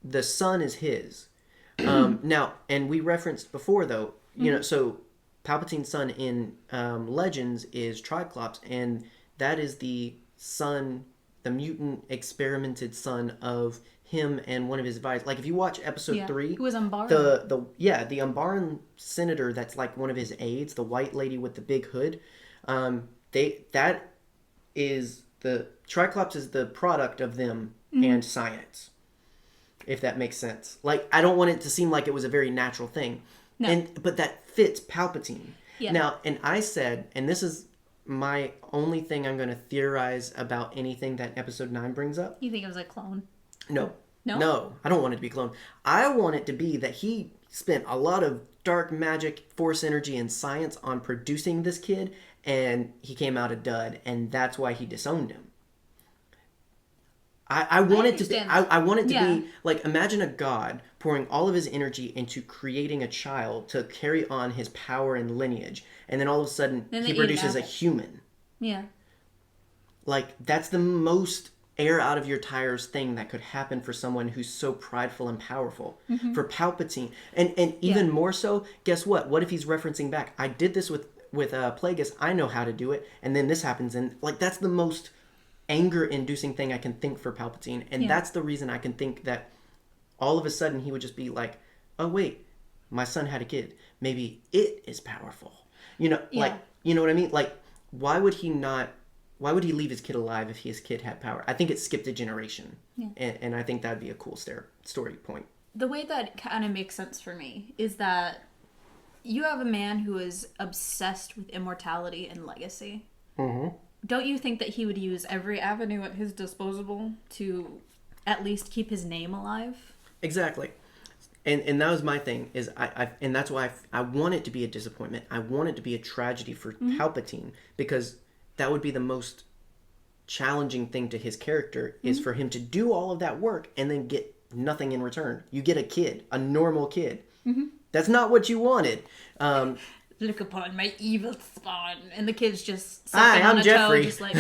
The son is his. Now, and we referenced before, though, you know, so Palpatine's son in Legends is Triclops, and that is the son, the mutant experimented son of him and one of his advisors. Like, if you watch episode 3... Who was Umbaran? The Umbaran senator that's like one of his aides, the white lady with the big hood, that is the... Triclops is the product of them and science. If that makes sense. Like, I don't want it to seem like it was a very natural thing. No. But that fits Palpatine. Yeah. Now, and I said, and this is my only thing I'm going to theorize about anything that episode 9 brings up. You think it was a clone? No. I don't want it to be cloned. I want it to be that he spent a lot of dark magic, force energy, and science on producing this kid, and he came out a dud, and that's why he disowned him. I want it to be. I want it to be like, imagine a god pouring all of his energy into creating a child to carry on his power and lineage, and then all of a sudden he produces a human. Yeah. Like, that's the most air out of your tires thing that could happen for someone who's so prideful and powerful. For Palpatine, and even more so, guess what? What if he's referencing back? I did this with Plagueis. I know how to do it, and then this happens, and like, that's the most anger-inducing thing I can think for Palpatine, and that's the reason I can think that all of a sudden he would just be like, oh wait, my son had a kid, maybe it is powerful, you know, like, you know what I mean? Like, why would he leave his kid alive if his kid had power? I think it skipped a generation, and I think that'd be a cool story point. The way that kind of makes sense for me is that you have a man who is obsessed with immortality and legacy. Don't you think that he would use every avenue at his disposal to at least keep his name alive? Exactly. And that was my thing, is and that's why I want it to be a disappointment. I want it to be a tragedy for Palpatine, because that would be the most challenging thing to his character, is for him to do all of that work and then get nothing in return. You get a kid, a normal kid. That's not what you wanted. Look upon my evil spawn, and the kid's just hi, I'm Jeffrey. Toe, just like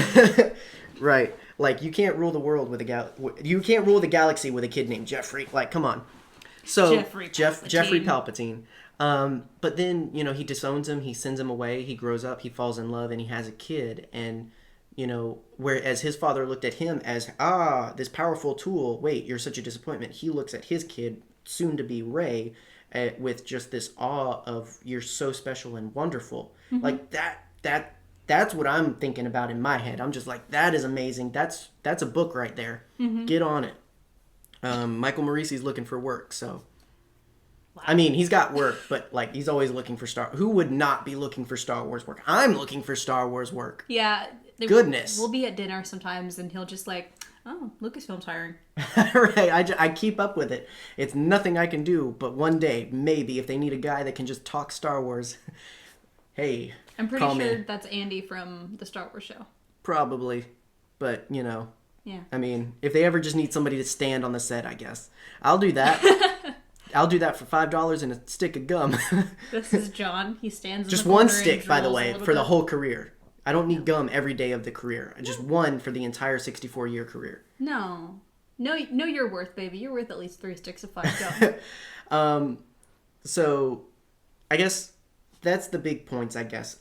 right, like, you can't rule the world with you can't rule the galaxy with a kid named Jeffrey. Like, come on. So Jeffrey Palpatine. But then, you know, he disowns him. He sends him away. He grows up. He falls in love, and he has a kid. And, you know, whereas his father looked at him as this powerful tool. Wait, you're such a disappointment. He looks at his kid, soon to be Rey, with just this awe of, you're so special and wonderful. Like, that's what I'm thinking about in my head. I'm just like, that is amazing. That's a book right there. Get on it. Michael Morisi's looking for work, so wow. I mean, he's got work, but like, he's always looking for who would not be looking for Star Wars work? I'm looking for Star Wars work. Yeah. Goodness. We'll be at dinner sometimes and he'll just like, oh, Lucasfilm's hiring. Right. I keep up with it. It's nothing I can do, but one day, maybe, if they need a guy that can just talk Star Wars, hey, I'm pretty sure that's Andy from the Star Wars show. Probably. But, you know. Yeah. I mean, if they ever just need somebody to stand on the set, I guess. I'll do that. I'll do that for $5 and a stick of gum. This is John. He stands in just the corner one stick, by the way, for the whole career. I don't need gum every day of the career. Just one for the entire 64-year career. No, you're worth, baby. You're worth at least 3 sticks of 5 gum. So, I guess that's the big points, I guess.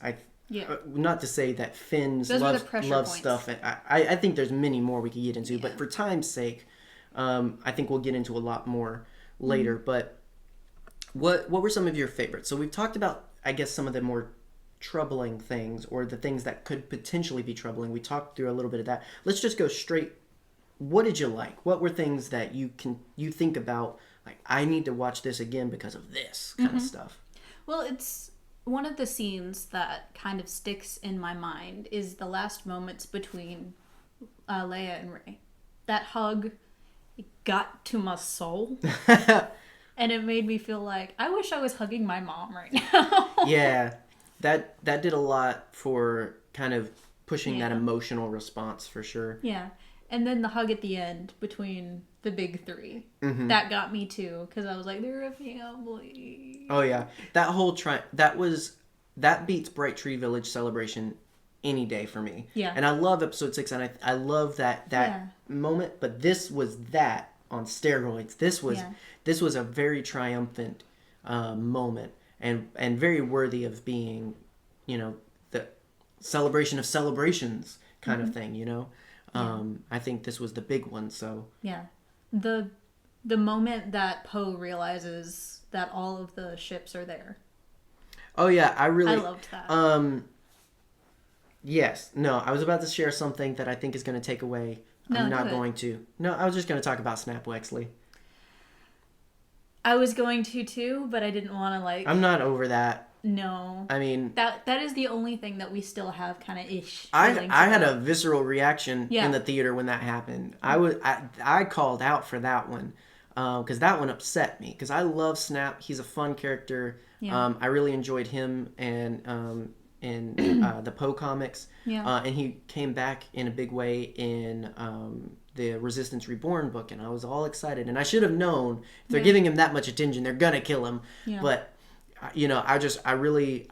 Not to say that Finn's love stuff. I think there's many more we could get into, but for time's sake, I think we'll get into a lot more later. But what were some of your favorites? So we've talked about, I guess, some of the more troubling things, or the things that could potentially be troubling. We talked through a little bit of that. Let's just go straight what did you like? What were things that you think about, like, I need to watch this again because of this kind of stuff? Well, it's one of the scenes that kind of sticks in my mind is the last moments between Leia and Rey. That hug got to my soul. And it made me feel like, I wish I was hugging my mom right now. Yeah, that did a lot for kind of pushing that emotional response, for sure. Yeah. And then the hug at the end between the big three. That got me too, because I was like, they're a family. Oh yeah, that whole that beats Bright Tree Village Celebration any day for me. Yeah. And I love episode 6, and I love that moment, but this was that on steroids. This was a very triumphant moment, and very worthy of being, the celebration of celebrations kind of thing, I think this was the big one. So yeah, the moment that Poe realizes that all of the ships are there. Oh yeah, I loved that. Yes. No, I was about to share something that I think is going to take away. I'm not going to. No, I was just going to talk about Snap Wexley. I was going to too, but I didn't want to I'm not over that. No. I mean, that is the only thing that we still have kind of ish. I had a visceral reaction in the theater when that happened. I called out for that one because that one upset me, because I love Snap. He's a fun character. Yeah. I really enjoyed him and in the Poe comics. Yeah. And he came back in a big way in the Resistance Reborn book, and I was all excited. And I should have known, if they're giving him that much attention, they're gonna kill him. Yeah. But I really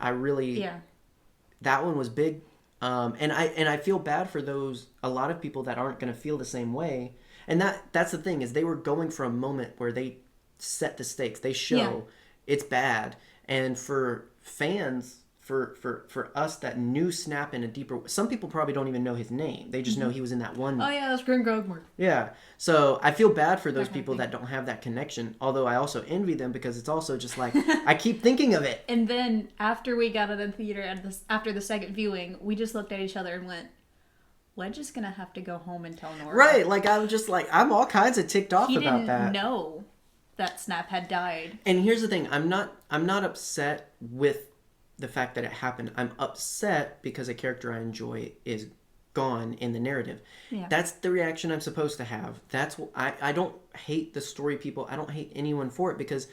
that one was big. And I feel bad for a lot of people that aren't gonna feel the same way. And that's the thing, is they were going for a moment where they set the stakes. They show it's bad. And for fans, for us that knew Snap in a deeper way, some people probably don't even know his name. They just know he was in that one. Oh yeah, that's Grim Grogmore. Yeah. So I feel bad for those people that don't have that connection. Although I also envy them, because it's also just like, I keep thinking of it. And then after we got out of the theater and after the second viewing, we just looked at each other and went, Wedge is gonna have to go home and tell Nora. Right. Like, I'm just like, I'm all kinds of ticked off about that. He didn't know that Snap had died. And here's the thing, I'm not upset with the fact that it happened. I'm upset because a character I enjoy is gone in the narrative. Yeah. That's the reaction I'm supposed to have. That's what I don't hate the story people. I don't hate anyone for it, because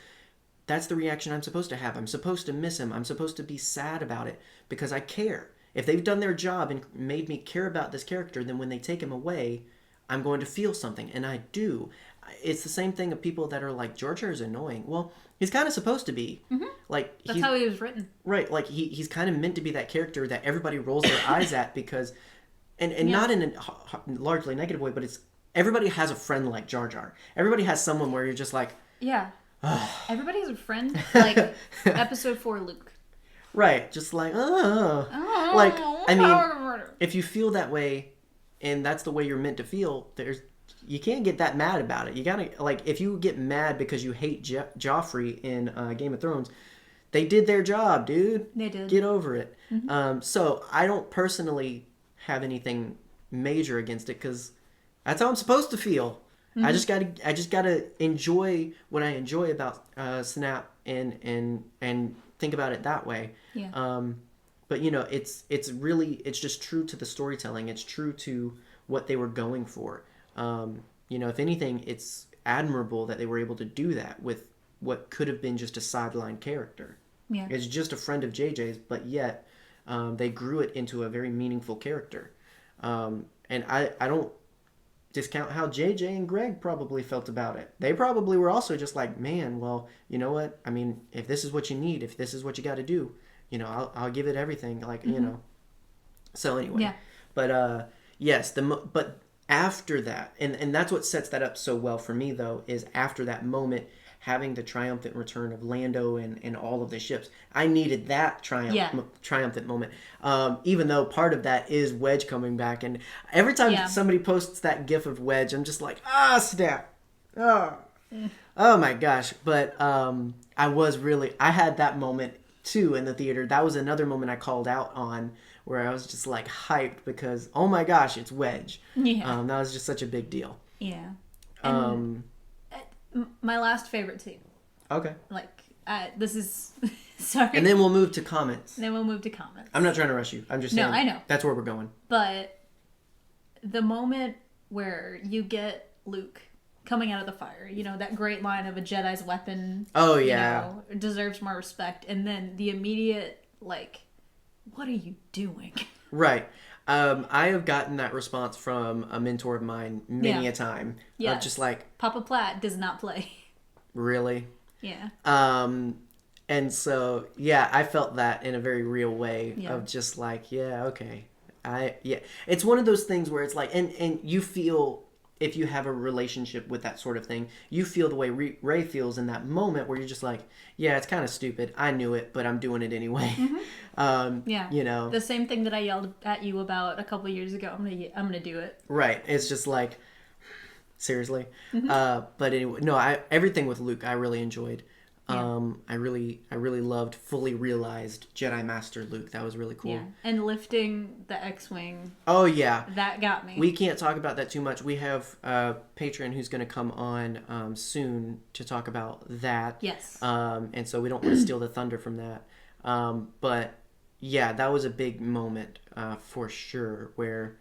that's the reaction I'm supposed to have. I'm supposed to miss him. I'm supposed to be sad about it because I care. If they've done their job and made me care about this character, then when they take him away, I'm going to feel something, and I do. It's the same thing of people that are like, Jar Jar is annoying. Well, he's kind of supposed to be. Mm-hmm. Like, that's how he was written. Right. Like, he's kind of meant to be that character that everybody rolls their eyes at, because, and not in a largely negative way, but it's, everybody has a friend like Jar Jar. Everybody has someone where you're just like, yeah. Everybody has a friend like Episode 4 Luke. Right. Just like, like, I mean, if you feel that way, and that's the way you're meant to feel, you can't get that mad about it. You gotta, like, if you get mad because you hate Joffrey in Game of Thrones, they did their job, dude. They did. Get over it. Mm-hmm. So I don't personally have anything major against it, because that's how I'm supposed to feel. Mm-hmm. I just gotta enjoy what I enjoy about Snap and think about it that way. Yeah. But it's just true to the storytelling. It's true to what they were going for. If anything, it's admirable that they were able to do that with what could have been just a sideline character. Yeah. It's just a friend of JJ's, but yet they grew it into a very meaningful character. And I don't discount how JJ and Greg probably felt about it. They probably were also just like, man, well, you know what? I mean, if this is what you need, if this is what you got to do, I'll give it everything. Like, So anyway. Yeah. But yes, but after that, and that's what sets that up so well for me, though, is after that moment, having the triumphant return of Lando and all of the ships. I needed that triumphant moment. Even though part of that is Wedge coming back. And every time somebody posts that gif of Wedge, I'm just like, snap. Oh my gosh. But I had that moment too in the theater. That was another moment I called out on, where I was just like hyped because, oh my gosh, it's Wedge. Yeah. That was just such a big deal. Yeah. And my last favorite scene. Okay. Like, this is sorry. And then we'll move to comments. Then we'll move to comments. I'm not trying to rush you. I'm just saying. No, I know. That's where we're going. But the moment where you get Luke coming out of the fire, you know, that great line of a Jedi's weapon. Oh, yeah. You know, deserves more respect. And then the immediate, like, what are you doing? Right. I have gotten that response from a mentor of mine many a time. Yeah. Of just like, Papa Platt does not play. really? Yeah. And so, yeah, I felt that in a very real way Yeah. of just like, yeah, okay. It's one of those things where it's like, and you feel, if you have a relationship with that sort of thing, you feel the way Ray feels in that moment where you're just like, yeah, it's kind of stupid. I knew it, but I'm doing it anyway. Yeah. You know, The same thing that I yelled at you about a couple of years ago. I'm gonna do it. right. It's just like, seriously. But anyway, no, everything with Luke, I really enjoyed. Yeah. I really loved fully realized Jedi Master Luke. That was really cool. Yeah. And lifting the X-Wing, Oh yeah. that got me. We can't talk about that too much. We have a patron who's going to come on soon to talk about that. Yes. And so we don't want to steal the thunder from that. But yeah, that was a big moment for sure. Where,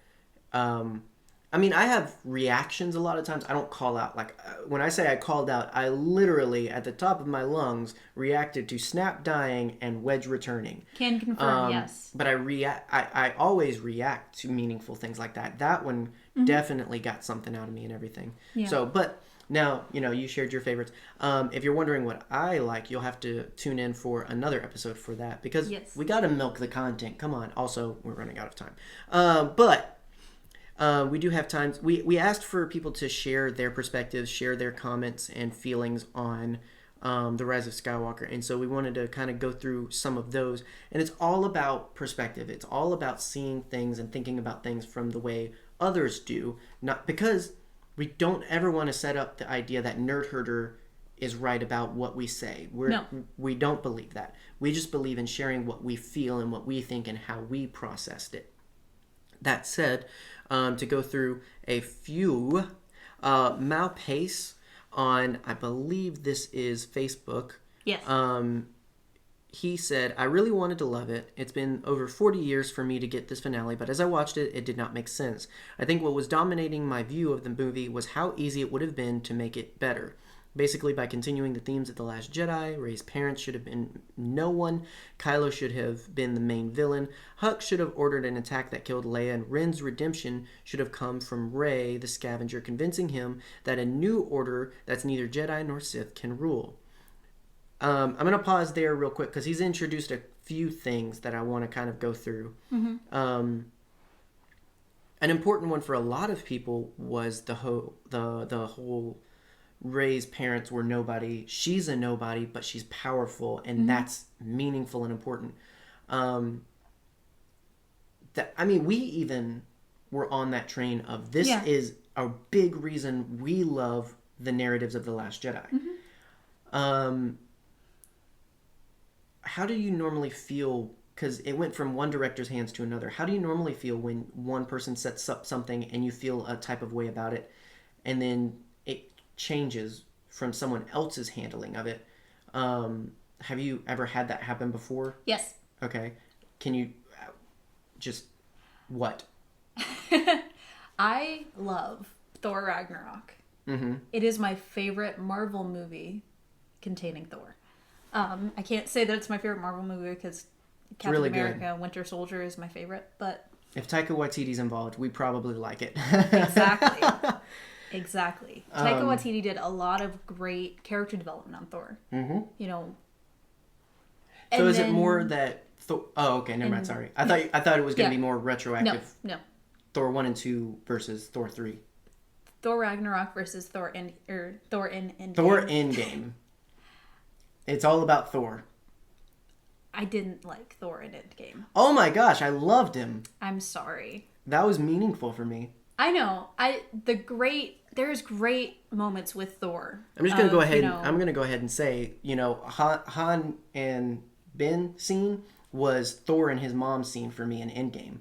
I mean, I have reactions a lot of times. I don't call out. Like when I say I called out, I literally at the top of my lungs reacted to Snap dying and Wedge returning. Can confirm, yes. But I always react to meaningful things like that. That one definitely got something out of me and everything. Yeah. So, but now, you know, you shared your favorites. If you're wondering what I like, you'll have to tune in for another episode for that because Yes. we got to milk the content. Come on. Also, we're running out of time. But we do have times. We asked for people to share their perspectives, share their comments and feelings on the Rise of Skywalker. And so we wanted to kind of go through some of those. And it's all about perspective. It's all about seeing things and thinking about things from the way others do. Not because we don't ever want to set up the idea that Nerd Herder is right about what we say. We don't believe that. We just believe in sharing what we feel and what we think and how we processed it. That said, to go through a few, Mal Pace on, I believe this is Facebook. Yes. He said, I really wanted to love it. It's been over 40 years for me to get this finale, but as I watched it, it did not make sense. I think what was dominating my view of the movie was how easy it would have been to make it better. Basically, by continuing the themes of The Last Jedi, Rey's parents should have been no one, Kylo should have been the main villain, Hux should have ordered an attack that killed Leia, and Ren's redemption should have come from Rey, the scavenger, convincing him that a new order that's neither Jedi nor Sith can rule. I'm going to pause there real quick because he's introduced a few things that I want to kind of go through. An important one for a lot of people was the whole Rey's parents were nobody. She's a nobody, but she's powerful, and that's meaningful and important. We even were on that train of this is a big reason we love the narratives of The Last Jedi. How do you normally feel? Because it went from one director's hands to another. How do you normally feel when one person sets up something and you feel a type of way about it, and then it changes from someone else's handling of it? Have you ever had that happen before? Yes. Okay. Can you just what? I love Thor Ragnarok. It is my favorite Marvel movie containing Thor. I can't say that it's my favorite Marvel movie because Captain really America Winter Soldier is my favorite, but if Taika Waititi's involved, we probably like it. Exactly. Taika Waititi did a lot of great character development on Thor. You know. So is it more that Thor? Oh, okay. Never mind. Sorry. I thought it was going to be more retroactive. No. Thor 1 and 2 versus Thor 3. Thor Ragnarok versus Thor in Endgame. Thor Endgame. It's all about Thor. I didn't like Thor in Endgame. Oh my gosh, I loved him. I'm sorry. That was meaningful for me. I know. There's great moments with Thor. I'm just gonna go ahead. I'm gonna go ahead and say, Han and Ben scene was Thor and his mom scene for me in Endgame.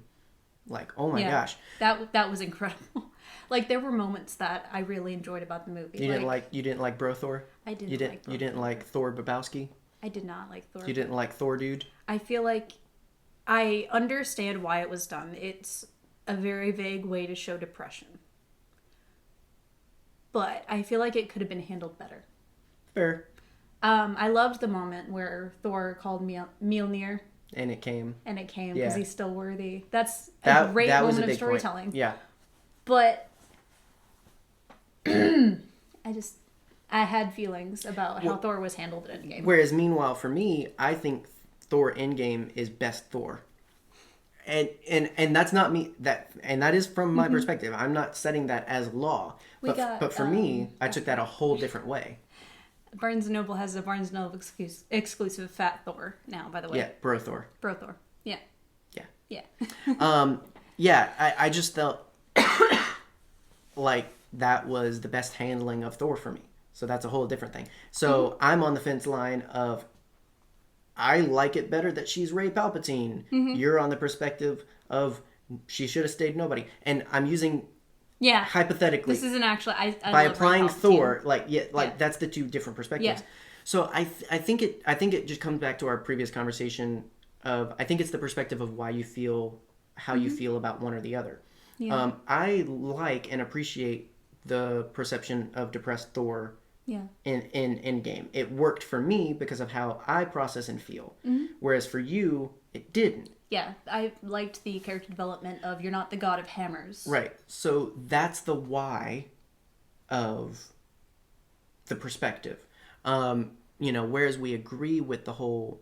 Like, oh my gosh, that was incredible. Like, there were moments that I really enjoyed about the movie. You didn't like Bro Thor? I didn't. You didn't like Thor Babowski? I did not like Thor. You didn't like Thor Dude? I feel like I understand why it was done. It's a very vague way to show depression. But I feel like it could have been handled better. Fair. I loved the moment where Thor called Mjolnir. And it came. Because he's still worthy. That's a great moment of storytelling. Point. Yeah. But I had feelings about how Thor was handled in Endgame. Whereas, meanwhile, for me, I think Thor Endgame is best Thor. And that's not me, that is from my perspective. I'm not setting that as law. But for me, I took that a whole different way. Barnes & Noble has a Barnes & Noble exclusive Fat Thor now, by the way. Yeah, Bro Thor. Bro Thor. Yeah. Yeah. Yeah. Yeah, I just felt like that was the best handling of Thor for me. So that's a whole different thing. So I'm on the fence line of, I like it better that she's Rey Palpatine. You're on the perspective of she should have stayed nobody. And I'm using hypothetically. This isn't actually I by applying Thor, that's the two different perspectives. Yeah. So I think it just comes back to our previous conversation of, I think it's the perspective of why you feel how you feel about one or the other. Yeah. I like and appreciate the perception of depressed Thor in Endgame. It worked for me because of how I process and feel. Whereas for you, it didn't. Yeah, I liked the character development of, you're not the god of hammers. Right. So that's the why of the perspective. Whereas we agree with the whole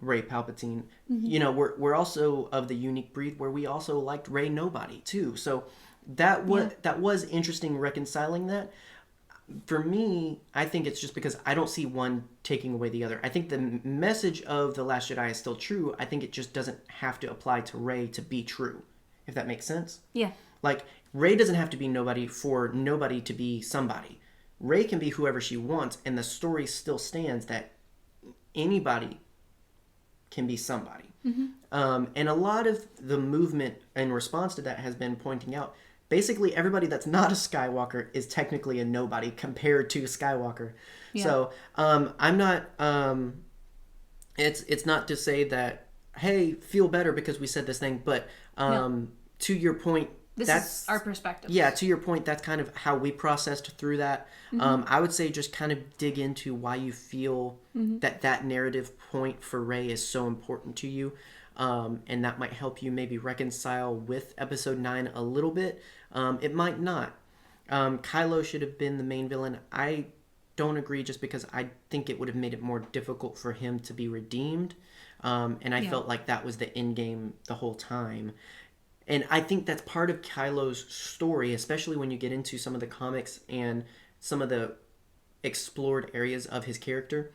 Rey Palpatine, we're also of the unique breed where we also liked Rey Nobody too. So that was interesting reconciling that. For me, I think it's just because I don't see one taking away the other. I think the message of The Last Jedi is still true. I think it just doesn't have to apply to Rey to be true, if that makes sense. Yeah. Like, Rey doesn't have to be nobody for nobody to be somebody. Rey can be whoever she wants, and the story still stands that anybody can be somebody. And a lot of the movement in response to that has been pointing out, basically everybody that's not a Skywalker is technically a nobody compared to Skywalker. Yeah. So I'm not. It's not to say that, hey, feel better because we said this thing, but to your point, that's is our perspective. Yeah, to your point, that's kind of how we processed through that. I would say just kind of dig into why you feel that narrative point for Rey is so important to you. And that might help you maybe reconcile with Episode 9 a little bit. It might not. Kylo should have been the main villain. I don't agree, just because I think it would have made it more difficult for him to be redeemed. And I felt like that was the end game the whole time. And I think that's part of Kylo's story, especially when you get into some of the comics and some of the explored areas of his character.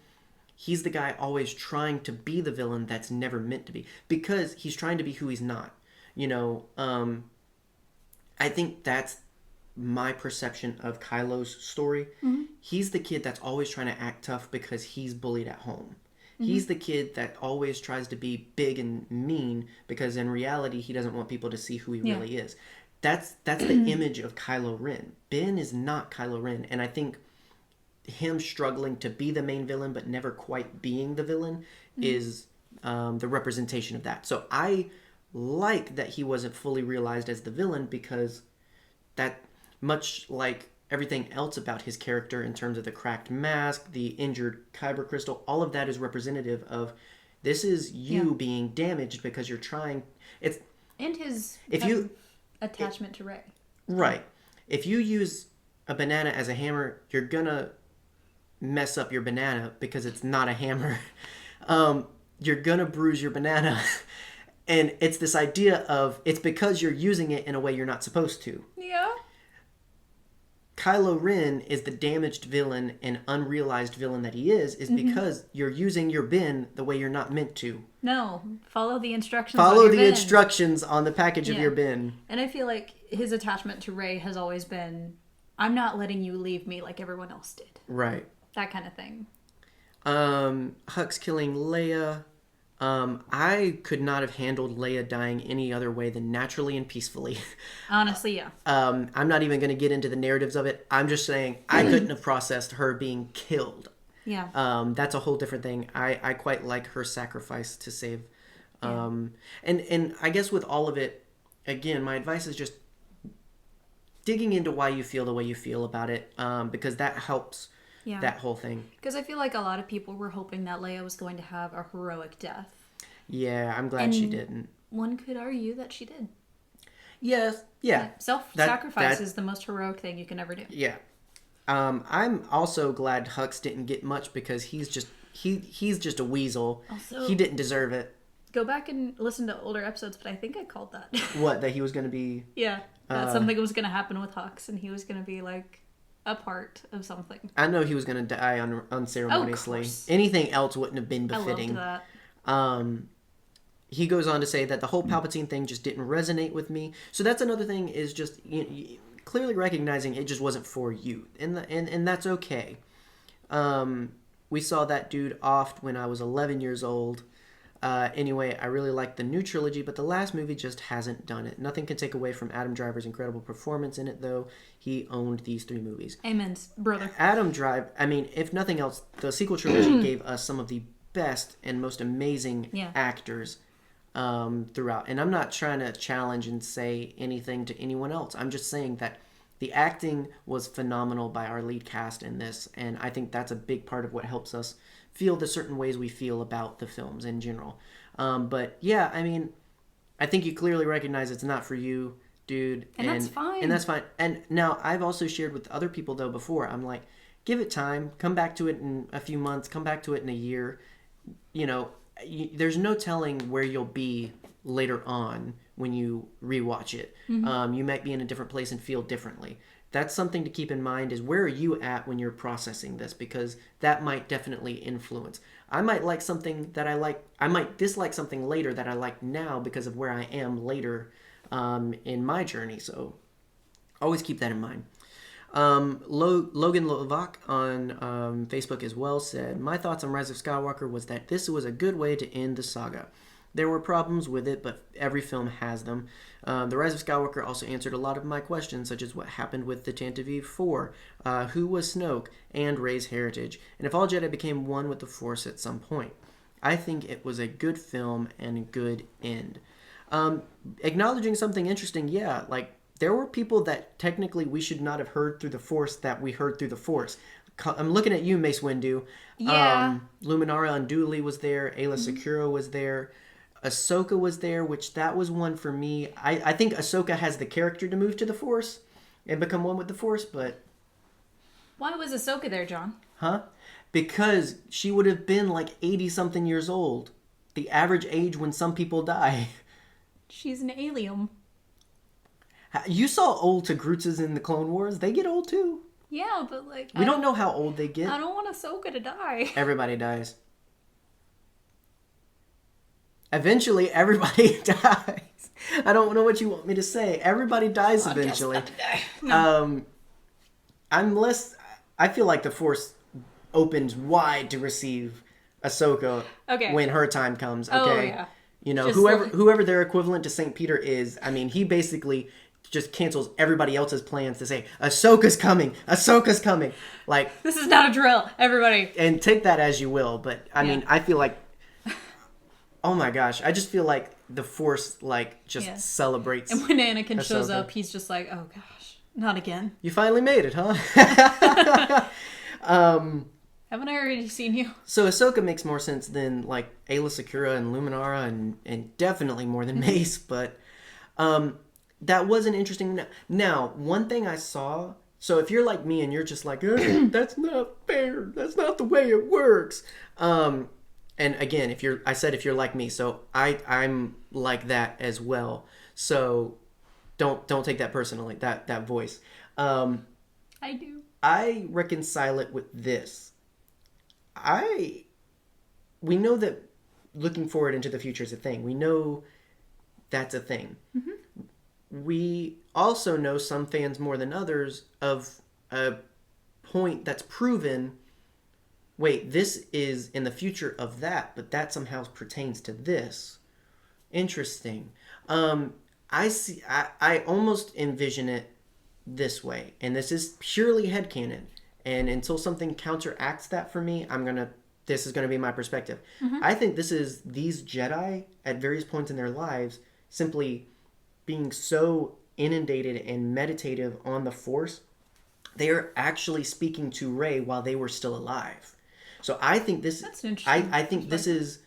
He's the guy always trying to be the villain that's never meant to be, because he's trying to be who he's not. I think that's my perception of Kylo's story. He's the kid that's always trying to act tough because he's bullied at home. He's the kid that always tries to be big and mean because in reality he doesn't want people to see who he really is. That's the image of Kylo Ren. Ben is not Kylo Ren, and I think him struggling to be the main villain but never quite being the villain is the representation of that. So I like that he wasn't fully realized as the villain, because that, much like everything else about his character in terms of the cracked mask, the injured kyber crystal, all of that is representative of, this is you being damaged because you're trying. And his attachment to Rey. Right. If you use a banana as a hammer, you're gonna mess up your banana because it's not a hammer. You're gonna bruise your banana. And it's this idea of, it's because you're using it in a way you're not supposed to. Yeah. Kylo Ren is the damaged villain and unrealized villain that he is because you're using your bin the way you're not meant to. No, follow the instructions. Follow the instructions on the package of your bin. And I feel like his attachment to Rey has always been, I'm not letting you leave me like everyone else did. Right. That kind of thing. Hux killing Leia. I could not have handled Leia dying any other way than naturally and peacefully. Honestly, yeah. I'm not even going to get into the narratives of it. I'm just saying I couldn't have processed her being killed. Yeah. That's a whole different thing. I quite like her sacrifice to save. And I guess with all of it, again, my advice is just digging into why you feel the way you feel about it, because that helps that whole thing. Because I feel like a lot of people were hoping that Leia was going to have a heroic death. Yeah, I'm glad she didn't. One could argue that she did. Yes, yeah. Self-sacrifice is the most heroic thing you can ever do. Yeah. I'm also glad Hux didn't get much because he's just a weasel. Also, he didn't deserve it. Go back and listen to older episodes, but I think I called that. What, that he was going to be... Yeah, that something was going to happen with Hux, and he was going to be, like, a part of something. I know he was going to die unceremoniously. Anything else wouldn't have been befitting. I loved that. He goes on to say that the whole Palpatine thing just didn't resonate with me. So that's another thing, is just clearly recognizing it just wasn't for you. And that's okay. We saw that dude oft when I was 11 years old. Anyway, I really like the new trilogy, but the last movie just hasn't done it. Nothing can take away from Adam Driver's incredible performance in it, though. He owned these 3 movies. Amen, brother. Adam Driver, I mean, if nothing else, the sequel trilogy gave us some of the best and most amazing actors throughout. And I'm not trying to challenge and say anything to anyone else. I'm just saying that the acting was phenomenal by our lead cast in this, and I think that's a big part of what helps us feel the certain ways we feel about the films in general. But yeah, I mean, I think you clearly recognize it's not for you, dude. And that's fine. And that's fine. And now, I've also shared with other people, though, before. I'm like, give it time. Come back to it in a few months. Come back to it in a year. There's no telling where you'll be later on when you rewatch it. Mm-hmm. You might be in a different place and feel differently. That's something to keep in mind, is where are you at when you're processing this, because that might definitely influence. I might like something that I like. I might dislike something later that I like now because of where I am later in my journey. So always keep that in mind. Logan Lovak on Facebook as well said, my thoughts on Rise of Skywalker was that this was a good way to end the saga. There were problems with it, but every film has them. The Rise of Skywalker also answered a lot of my questions, such as what happened with the Tantive 4, who was Snoke, and Rey's heritage, and if all Jedi became one with the Force at some point. I think it was a good film and a good end. Acknowledging something interesting, yeah, like, there were people that technically we should not have heard through the Force that we heard through the Force. I'm looking at you, Mace Windu. Yeah. Luminara Unduli was there. Ayla Secura was there. Ahsoka was there, which that was one for me. I think Ahsoka has the character to move to the Force and become one with the Force, but... Why was Ahsoka there, John? Huh? Because she would have been like 80-something years old. The average age when some people die. She's an alien. You saw old Togrutas in the Clone Wars. They get old too. Yeah, but like... We don't know how old they get. I don't want Ahsoka to die. Everybody dies. Eventually, everybody dies. I don't know what you want me to say. Everybody dies eventually. No. I feel like the Force opens wide to receive Ahsoka when her time comes. Okay. Oh, yeah. You know, whoever their equivalent to St. Peter is, I mean, he basically just cancels everybody else's plans to say, Ahsoka's coming. Ahsoka's coming. Like, this is not a drill, everybody. And take that as you will. But, I mean, I feel like, oh my gosh, I just feel like the Force, like, just celebrates. And when Anakin shows up, he's just like, oh gosh, not again. You finally made it, huh? Haven't I already seen you? So Ahsoka makes more sense than, like, Ayla Secura and Luminara, and definitely more than Mace, but that was an interesting... Now, one thing I saw... So if you're like me and you're just like, that's not fair, that's not the way it works... And again, if you're like me, so I'm like that as well. So don't take that personally, that voice. I do. I reconcile it with this. We know that looking forward into the future is a thing. We know that's a thing. Mm-hmm. We also know, some fans more than others, of a point that's proven wait, this is in the future of that, but that somehow pertains to this. Interesting. I see. I almost envision it this way, and this is purely headcanon. And until something counteracts that for me, this is gonna be my perspective. I think this is these Jedi at various points in their lives simply being so inundated and meditative on the Force, they are actually speaking to Rey while they were still alive. So I think this. That's interesting. I think this is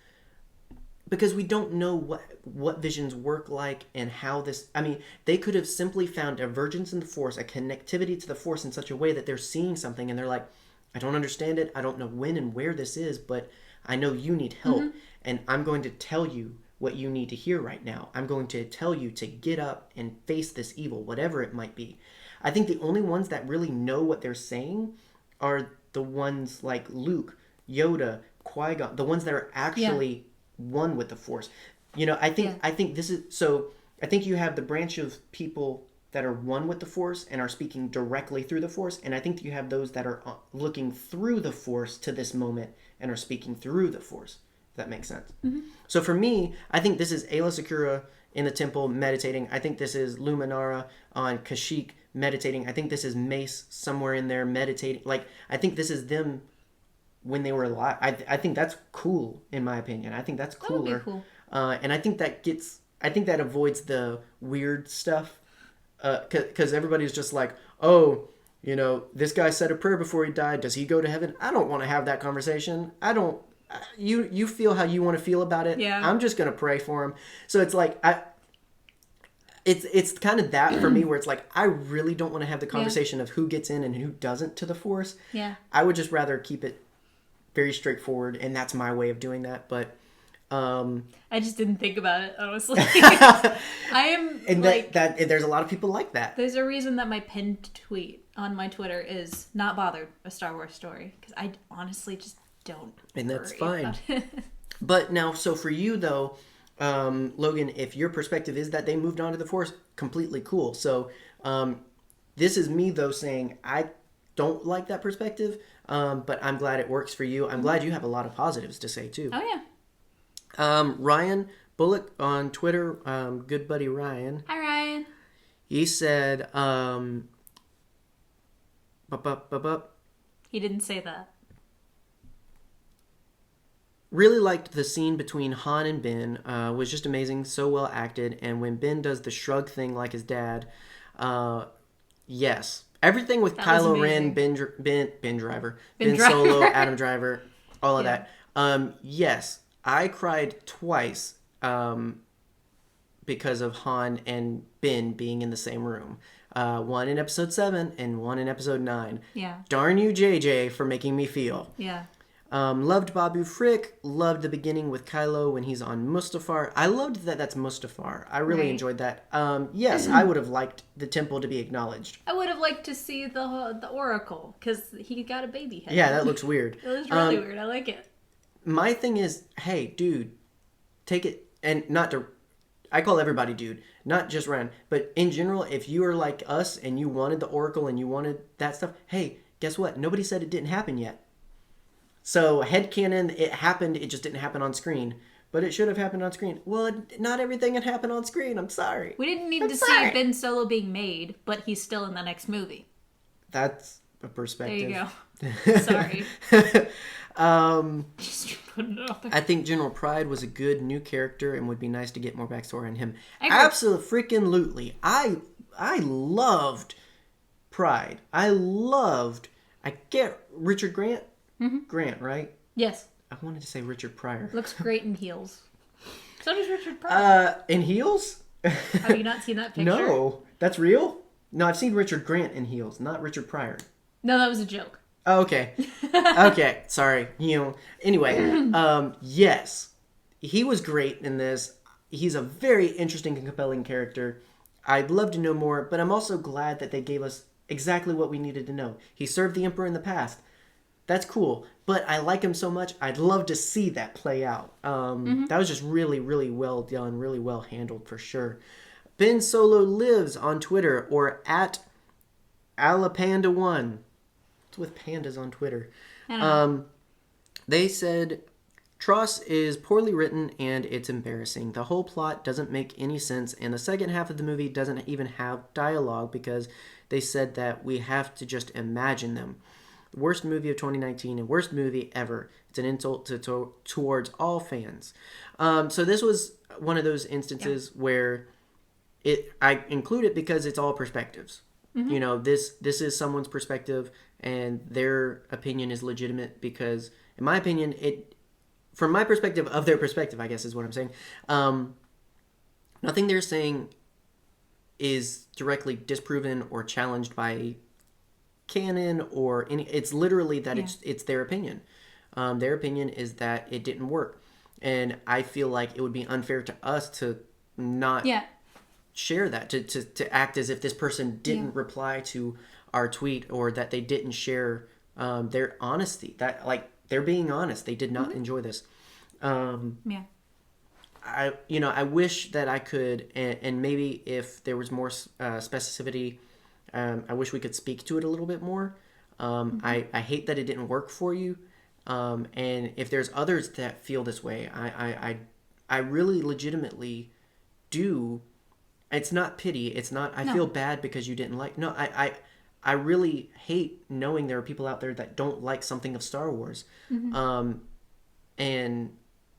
because we don't know what visions work like and how this. I mean, they could have simply found a divergence in the Force, a connectivity to the Force in such a way that they're seeing something and they're like, I don't understand it. I don't know when and where this is, but I know you need help, and I'm going to tell you what you need to hear right now. I'm going to tell you to get up and face this evil, whatever it might be. I think the only ones that really know what they're saying are the ones like Luke, Yoda, Qui-Gon, the ones that are actually one with the Force. I think this is so. I think you have the branch of people that are one with the Force and are speaking directly through the Force, and I think you have those that are looking through the Force to this moment and are speaking through the Force. If that makes sense. So for me, I think this is Ayla Secura in the temple meditating. I think this is Luminara on Kashyyyk meditating. I think this is Mace somewhere in there meditating. Like, I think this is them when they were alive. I think that's cool, in my opinion. I think that's cooler. That would be cool. And I think that avoids the weird stuff. Because everybody's just like, oh, this guy said a prayer before he died. Does he go to heaven? I don't want to have that conversation. I don't. You feel how you want to feel about it. Yeah. I'm just gonna pray for him. So it's like it's kind of that for me, where it's like I really don't want to have the conversation of who gets in and who doesn't to the Force. Yeah. I would just rather keep it very straightforward, and that's my way of doing that. But I just didn't think about it, honestly. I am and like that there's a lot of people like that. there's a reason that my pinned tweet on my Twitter is not bothered a Star Wars story, because I honestly just don't. And that's worry fine. about it. But now, so for you though, Logan, if your perspective is that they moved on to the Force, completely cool. So this is me though saying I don't like that perspective, but I'm glad it works for you. I'm glad you have a lot of positives to say too. Oh yeah. Ryan Bullock on Twitter, good buddy Ryan. Hi Ryan. He said, He didn't say that. really liked the scene between Han and Ben. Was just amazing, so well acted. And when Ben does the shrug thing like his dad, yes. Everything with That was Kylo Ren, amazing. Ben Solo, Adam Driver, all of that. Yes, I cried twice because of Han and Ben being in the same room. One in episode 7 and one in episode 9. Yeah. Darn you, JJ, for making me feel. Yeah. Loved Babu Frick. Loved the beginning with Kylo when he's on Mustafar. I loved that that's Mustafar. I really enjoyed that. Yes, I would have liked the temple to be acknowledged. I would have liked to see the Oracle, because he got a baby head. Yeah, that looks weird. It was really weird. I like it. My thing is, hey, dude, take it, and not to, I call everybody dude, not just Ryan, but in general, if you are like us and you wanted the Oracle and you wanted that stuff, hey, guess what? Nobody said it didn't happen yet. So, headcanon, it happened, it just didn't happen on screen. But it should have happened on screen. Well, not everything had happened on screen, I'm sorry. We didn't need to see Ben Solo being made, but he's still in the next movie. That's a perspective. There you go. Sorry. Just putting it out there. I think General Pride was a good new character and would be nice to get more backstory on him. I agree. Absolutely. I loved Pride. I get Richard Grant? Mm-hmm. Grant, right? Yes. I wanted to say Richard Pryor. Looks great in heels. So does Richard Pryor. In heels? Have you not seen that picture? No. That's real? No, I've seen Richard Grant in heels, not Richard Pryor. No, that was a joke. Oh, okay. Okay, sorry. Anyway, yes. He was great in this. He's a very interesting and compelling character. I'd love to know more, but I'm also glad that they gave us exactly what we needed to know. He served the Emperor in the past. That's cool, but I like him so much, I'd love to see that play out. That was just really, really well done, really well handled for sure. Ben Solo Lives on Twitter, or at Alapanda1. What's with pandas on Twitter? They said TROS is poorly written and it's embarrassing. The whole plot doesn't make any sense, and the second half of the movie doesn't even have dialogue because they said that we have to just imagine them. Worst movie of 2019 and worst movie ever. It's an insult towards all fans. So this was one of those instances where I include it because it's all perspectives. You know, this is someone's perspective, and their opinion is legitimate because, in my opinion, from my perspective of their perspective, I guess is what I'm saying. Nothing they're saying is directly disproven or challenged by canon or any. It's literally that it's their opinion. Their opinion is that it didn't work, and I feel like it would be unfair to us to not share that, to act as if this person didn't reply to our tweet, or that they didn't share their honesty. That, like, they're being honest. They did not enjoy this. I wish that I could, and maybe if there was more specificity, I wish we could speak to it a little bit more. I hate that it didn't work for you. And if there's others that feel this way, I really legitimately do. It's not pity. It's not, I feel bad because you didn't like, no, I really hate knowing there are people out there that don't like something of Star Wars. And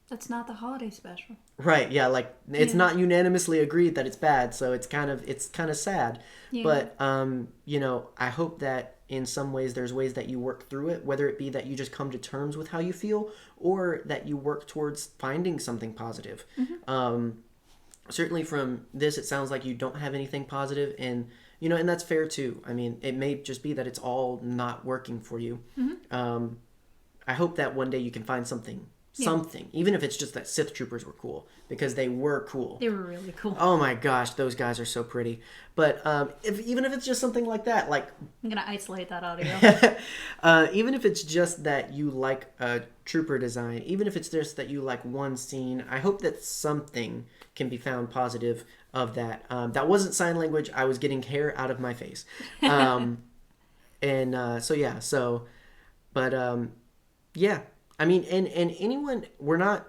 that's not the holiday special. Right, yeah, like it's not unanimously agreed that it's bad, so it's kind of sad. But I hope that in some ways there's ways that you work through it, whether it be that you just come to terms with how you feel, or that you work towards finding something positive. Certainly from this, it sounds like you don't have anything positive, and and that's fair too. I mean, it may just be that it's all not working for you. I hope that one day you can find something, even if it's just that Sith troopers were cool, because they were cool. They were really cool. Oh my gosh, those guys are so pretty. But even if it's just something like that, like, I'm gonna isolate that audio. even if it's just that you like a trooper design, even if it's just that you like one scene, I hope that something can be found positive of that. That wasn't sign language. I was getting hair out of my face. Yeah, I mean, and anyone, we're not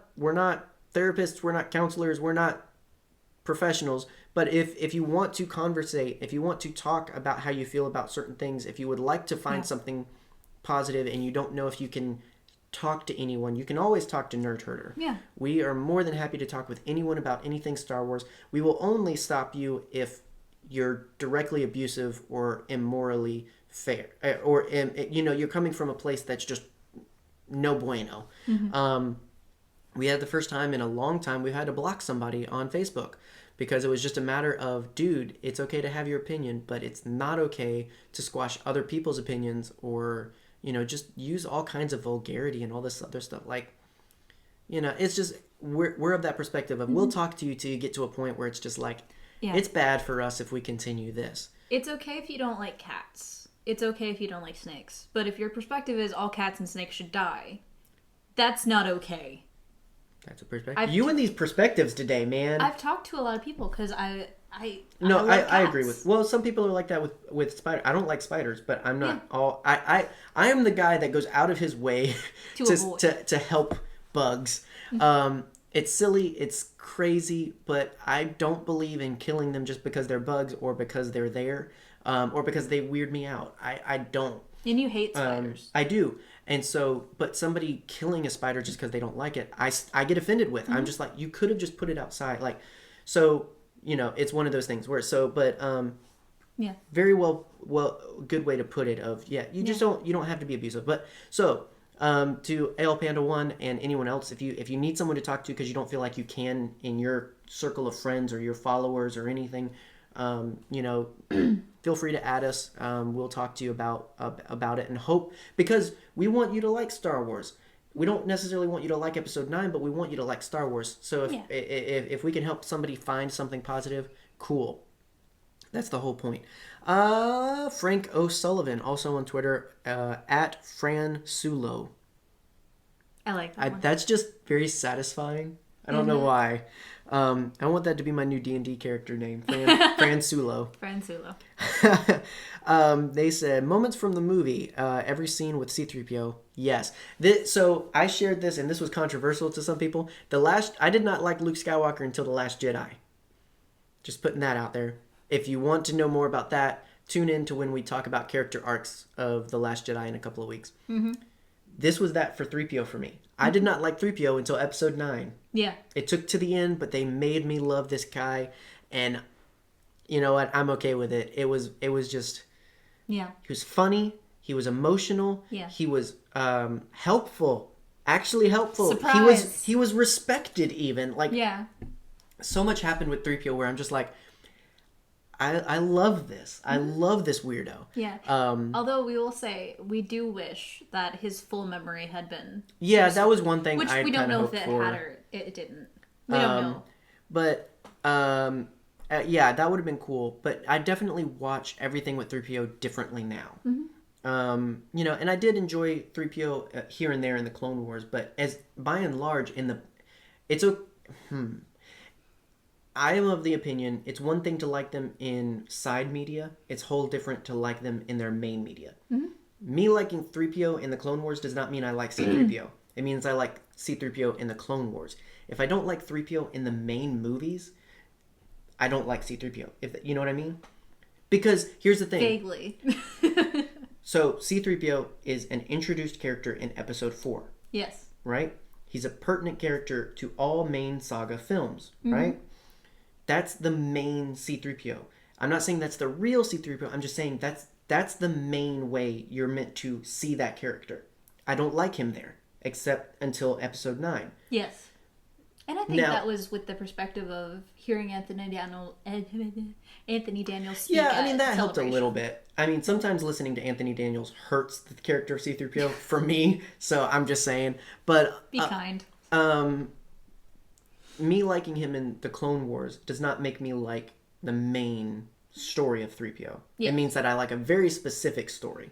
therapists, we're not counselors, we're not professionals, but if you want to conversate, if you want to talk about how you feel about certain things, if you would like to find something positive and you don't know if you can talk to anyone, you can always talk to Nerd Herder. We are more than happy to talk with anyone about anything Star Wars. We will only stop you if you're directly abusive or immorally fair, or you're coming from a place that's just no bueno. We had the first time in a long time we've had to block somebody on Facebook because it was just a matter of, dude, it's okay to have your opinion, but it's not okay to squash other people's opinions, or just use all kinds of vulgarity and all this other stuff. Like, it's just, we're of that perspective of, we'll talk to you till you get to a point where it's just like, it's bad for us if we continue this. It's okay if you don't like cats. It's okay if you don't like snakes. But if your perspective is all cats and snakes should die, that's not okay. That's a perspective. You and these perspectives today, man. I've talked to a lot of people because I agree with. Well, some people are like that with spiders. I don't like spiders, but I'm not all. I am the guy that goes out of his way to help bugs. It's silly, it's crazy, but I don't believe in killing them just because they're bugs or because they're there, or because they weird me out. I don't. And you hate spiders. I do. And so, but somebody killing a spider just because they don't like it, I get offended with. I'm just like, you could have just put it outside. Like, so, it's one of those things where, very well, good way to put it of, you just you don't have to be abusive. But, so, to AL Panda 1 and anyone else, if you need someone to talk to because you don't feel like you can in your circle of friends or your followers or anything, feel free to add us. We'll talk to you about it, and hope, because we want you to like Star Wars. We don't necessarily want you to like Episode 9, but we want you to like Star Wars. So if we can help somebody find something positive, cool. That's the whole point. Frank O'Sullivan, also on Twitter, at Fran Sulo. I like that one. That's just very satisfying. I don't know why. I want that to be my new D&D character name, Fran Sulo. Fran Sulo. They said, moments from the movie, every scene with C-3PO. Yes. So I shared this, and this was controversial to some people. I did not like Luke Skywalker until The Last Jedi. Just putting that out there. If you want to know more about that, tune in to when we talk about character arcs of The Last Jedi in a couple of weeks. Mm-hmm. This was that for 3PO for me. I did not like 3PO until episode 9. Yeah. It took to the end, but they made me love this guy, and you know what? I'm okay with it. It was just... Yeah. He was funny. He was emotional. Yeah. He was helpful. Actually helpful. Surprise. He was respected even. Like, yeah. So much happened with 3PO where I'm just like, I love this. I love this weirdo. Yeah. Although we will say, we do wish that his full memory had been... Yeah, that was one thing which I we don't know if it for. had or it didn't. We don't know. But, yeah, that would have been cool. But I definitely watch everything with 3PO differently now. Mm-hmm. You know, and I did enjoy 3PO here and there in the Clone Wars, but as by and large I am of the opinion it's one thing to like them in side media. It's whole different to like them in their main media. Mm-hmm. Me liking 3PO in the Clone Wars does not mean I like C-3PO. It means I like C-3PO in the Clone Wars. If I don't like 3PO in the main movies, I don't like C-3PO. If you know what I mean? Because here's the thing. Vaguely. So C-3PO is an introduced character in Episode 4. Yes. Right? He's a pertinent character to all main saga films. Mm-hmm. Right? That's the main C-3PO. I'm not saying that's the real C-3PO. I'm just saying that's the main way you're meant to see that character. I don't like him there, except until Episode 9. Yes. And I think that was with the perspective of hearing Anthony Daniels speak. Yeah, I mean, that helped a little bit. I mean, sometimes listening to Anthony Daniels hurts the character of C-3PO for me, so I'm just saying. But be kind. Me liking him in the Clone Wars does not make me like the main story of 3PO. Yeah. It means that I like a very specific story.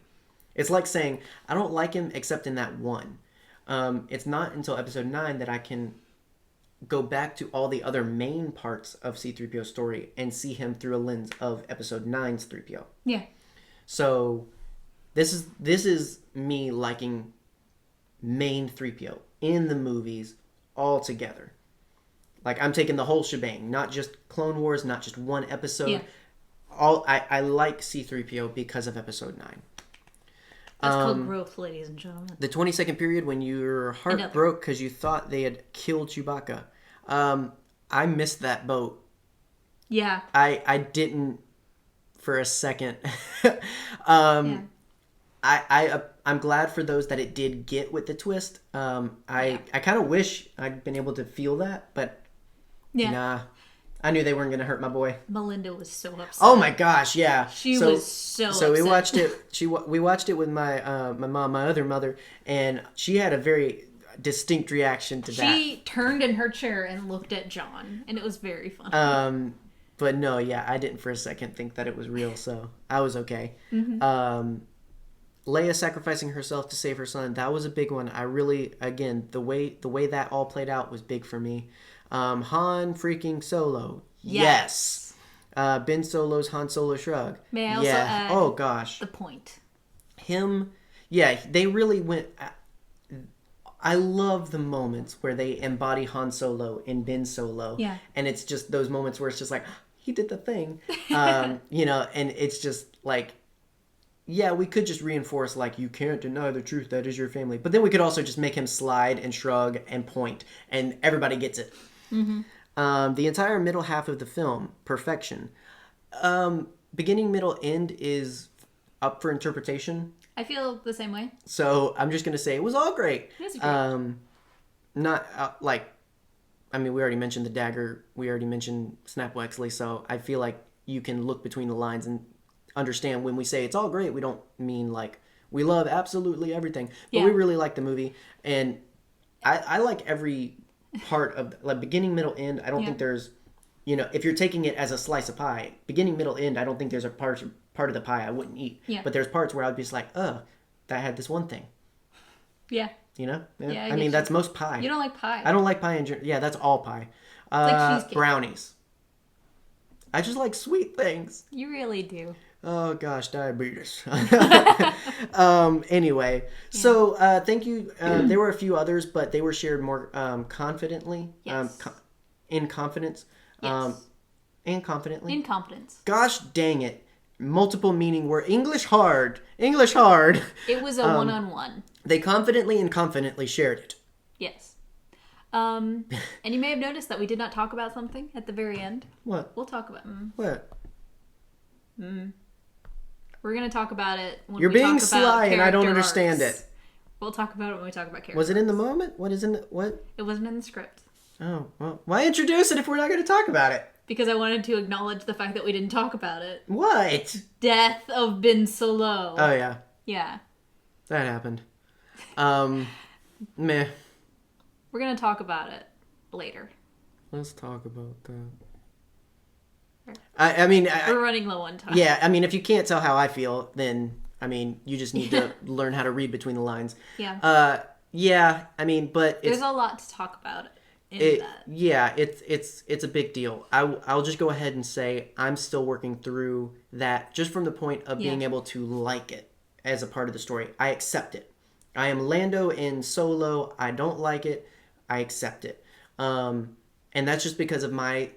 It's like saying, I don't like him except in that one. It's not until Episode 9 that I can go back to all the other main parts of C-3PO's story and see him through a lens of Episode 9's 3PO. Yeah. So this is me liking main 3PO in the movies all together. Like, I'm taking the whole shebang, not just Clone Wars, not just one episode. Yeah. I like C-3PO because of Episode 9. That's called growth, ladies and gentlemen. The 20-second period when your heart broke because you thought they had killed Chewbacca. I missed that boat. Yeah. I didn't for a second. Yeah. I'm glad for those that it did get with the twist. I kind of wish I'd been able to feel that, but nah. I knew they weren't going to hurt my boy. Melinda was so upset. Oh my gosh, yeah. She was so upset. We watched it. We watched it with my my mom, my other mother, and she had a very distinct reaction to that. She turned in her chair and looked at John, and it was very funny. But no, yeah, I didn't for a second think that it was real, so I was okay. Mm-hmm. Leia sacrificing herself to save her son, that was a big one. I really, again, the way that all played out was big for me. Han freaking Solo. Yes. Ben Solo's Han Solo shrug. May I also add oh gosh. The point. Him, yeah, they really went... I love the moments where they embody Han Solo in Ben Solo. Yeah. And it's just those moments where it's just like, he did the thing. You know, and it's just like, yeah, we could just reinforce, like, you can't deny the truth, that is your family. But then we could also just make him slide and shrug and point, and everybody gets it. Mm-hmm. The entire middle half of the film, perfection. Beginning, middle, end is up for interpretation. I feel the same way. So I'm just going to say it was all great. It was great. Not, like, I mean, we already mentioned the dagger. We already mentioned Snap Wexley. So I feel like you can look between the lines and understand when we say it's all great, we don't mean like we love absolutely everything, but we really like the movie, and I like every part of like beginning, middle, end. I don't think there's, you know, if you're taking it as a slice of pie, beginning, middle, end, I don't think there's a part of the pie I wouldn't eat. But there's parts where I'd be just like, oh, that had this one thing. Yeah. You know? Yeah, I I get mean, you. that's most pie. You don't like pie. I don't like pie in general. Yeah, that's all pie. like cheesecake. Brownies. I just like sweet things. You really do. Oh gosh, diabetes. Anyway, so thank you. There were a few others, but they were shared more confidently. Yes. In confidence. Yes. And confidently. Incompetence. Gosh dang it. Multiple meaning word. English hard. English hard. It was a one-on-one. They confidently and confidently shared it. Yes. And you may have noticed that we did not talk about something at the very end. What? We'll talk about What? We're going to talk about it when You're we being talk about sly and I don't character understand arcs. it. We'll talk about it when we talk about character Was it in the arcs. moment? What is in the... What? It wasn't in the script. Oh, well, why introduce it if we're not going to talk about it? Because I wanted to acknowledge the fact that we didn't talk about it. What? Death of Ben Solo. Oh, yeah. Yeah. That happened. Meh. We're going to talk about it later. Let's talk about that. I mean... We're running low on time. Yeah, I mean, if you can't tell how I feel, then, I mean, you just need to learn how to read between the lines. Yeah. Yeah, I mean, but There's a lot to talk about in that. Yeah, it's a big deal. I'll just go ahead and say I'm still working through that just from the point of being able to like it as a part of the story. I accept it. I am Lando in Solo. I don't like it. I accept it. And that's just because of I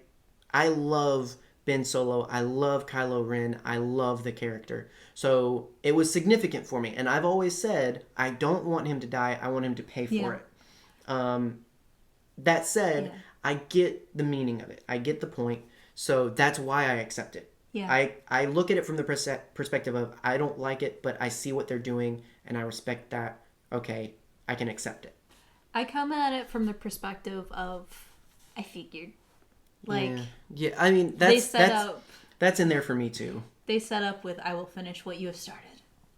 love Ben Solo. I love Kylo Ren. I love the character. So it was significant for me. And I've always said, I don't want him to die. I want him to pay for it. That said, I get the meaning of it. I get the point. So that's why I accept it. Yeah. I look at it from the perspective of, I don't like it, but I see what they're doing, and I respect that. Okay, I can accept it. I come at it from the perspective of, I figured. Like, yeah, I mean, that's in there for me too. They set up with, I will finish what you have started.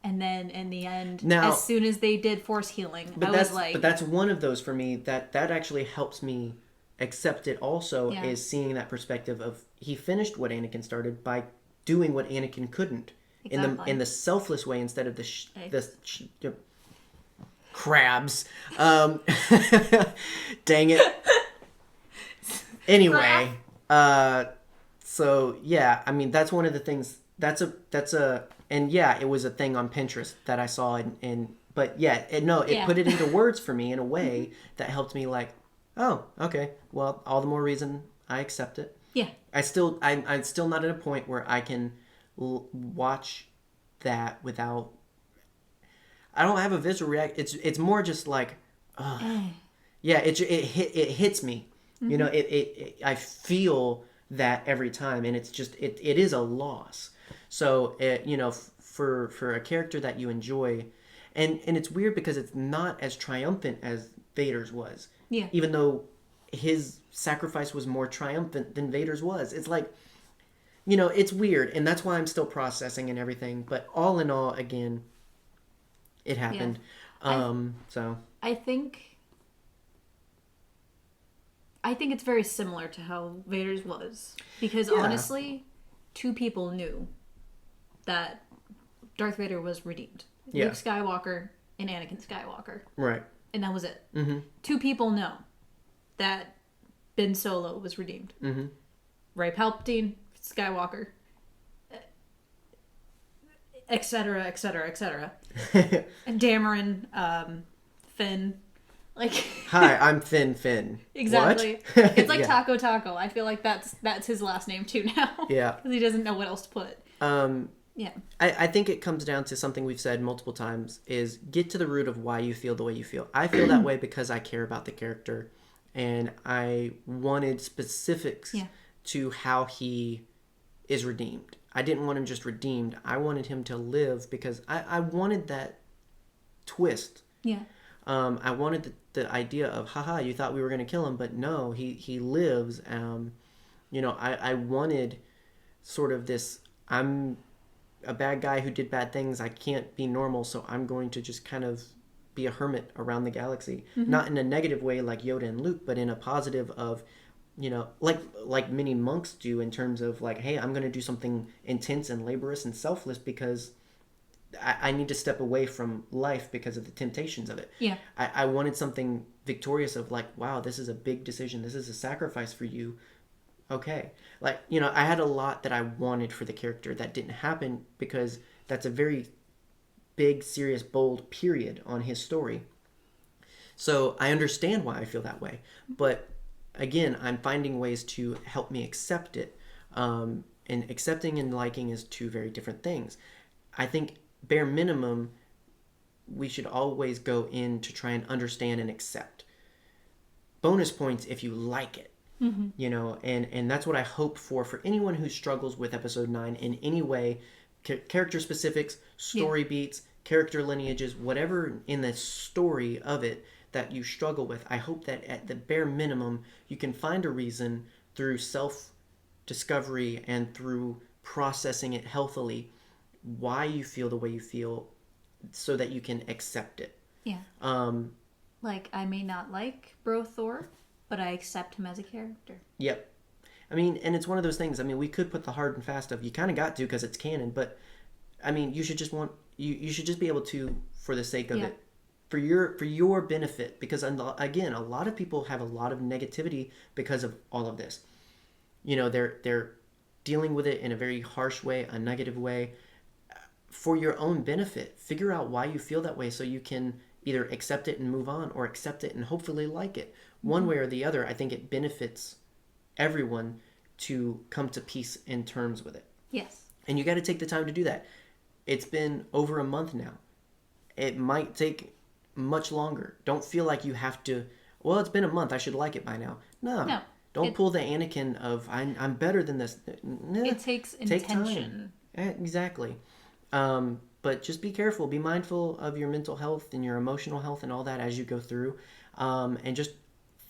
And then in the end, Now, as soon as they did Force healing, I was like... But that's one of those for me that actually helps me accept it also, is seeing that perspective of he finished what Anakin started by doing what Anakin couldn't. Exactly. In the selfless way instead of the crabs. Dang it. Anyway, so yeah, I mean that's one of the things. And yeah, it was a thing on Pinterest that I saw, but yeah, it put it into words for me in a way that helped me like, oh, okay, well, all the more reason I accept it. Yeah. I'm still not at a point where I can watch that without. I don't have a visceral react. It's more just like, yeah, it hits me. You know, I feel that every time, and it's just it is a loss. So you know, for a character that you enjoy, and it's weird because it's not as triumphant as Vader's was. Yeah. Even though his sacrifice was more triumphant than Vader's was, it's like, you know, it's weird, and that's why I'm still processing and everything. But all in all, again, it happened. Yeah. So I think it's very similar to how Vader's was. Because honestly, two people knew that Darth Vader was redeemed. Yeah. Luke Skywalker and Anakin Skywalker. right. And that was it. Mm-hmm. Two people know that Ben Solo was redeemed. Mm-hmm. Rey Palpatine, Skywalker, etc., etc., etc. And Dameron, Finn. Like, Hi, I'm Finn. exactly. What? It's like Yeah. Taco. I feel like that's his last name too now. Yeah. Because he doesn't know what else to put. Yeah. I think it comes down to something we've said multiple times is get to the root of why you feel the way you feel. I feel that way because I care about the character, and I wanted specifics to how he is redeemed. I didn't want him just redeemed. I wanted him to live because I wanted that twist. Yeah. I wanted the idea of, haha, you thought we were going to kill him, but no, he lives. You know, I wanted sort of this, I'm a bad guy who did bad things. I can't be normal, so I'm going to just kind of be a hermit around the galaxy. Mm-hmm. Not in a negative way like Yoda and Luke, but in a positive of, you know, like many monks do in terms of like, hey, I'm going to do something intense and laborious and selfless because I need to step away from life because of the temptations of it. Yeah. I wanted something victorious of like, wow, this is a big decision. This is a sacrifice for you. Okay. Like, I had a lot that I wanted for the character that didn't happen because that's a very big, serious, bold period on his story. So I understand why I feel that way. But again, I'm finding ways to help me accept it. And accepting and liking is two very different things. I think bare minimum, we should always go in to try and understand and accept. Bonus points if you like it. And that's what I hope for anyone who struggles with episode 9 in any way, character specifics, story beats, character lineages, whatever in the story of it that you struggle with. I hope that at the bare minimum, you can find a reason through self-discovery and through processing it healthily why you feel the way you feel so that you can accept it. Yeah. Like, I may not like Bro Thor, but I accept him as a character. Yep. I mean, and it's one of those things. I mean, we could put the hard and fast of you kind of got to because it's canon, but I mean, you should just you should just be able to, for the sake of it, for your benefit, because again, a lot of people have a lot of negativity because of all of this. They're dealing with it in a very harsh way, a negative way. For your own benefit, figure out why you feel that way so you can either accept it and move on or accept it and hopefully like it. One way or the other, I think it benefits everyone to come to peace in terms with it. Yes. And you got to take the time to do that. It's been over a month now. It might take much longer. Don't feel like you have to, well, it's been a month, I should like it by now. No. Don't pull the Anakin of, I'm better than this. It takes intention. Exactly. But just be careful. Be mindful of your mental health and your emotional health and all that as you go through. And just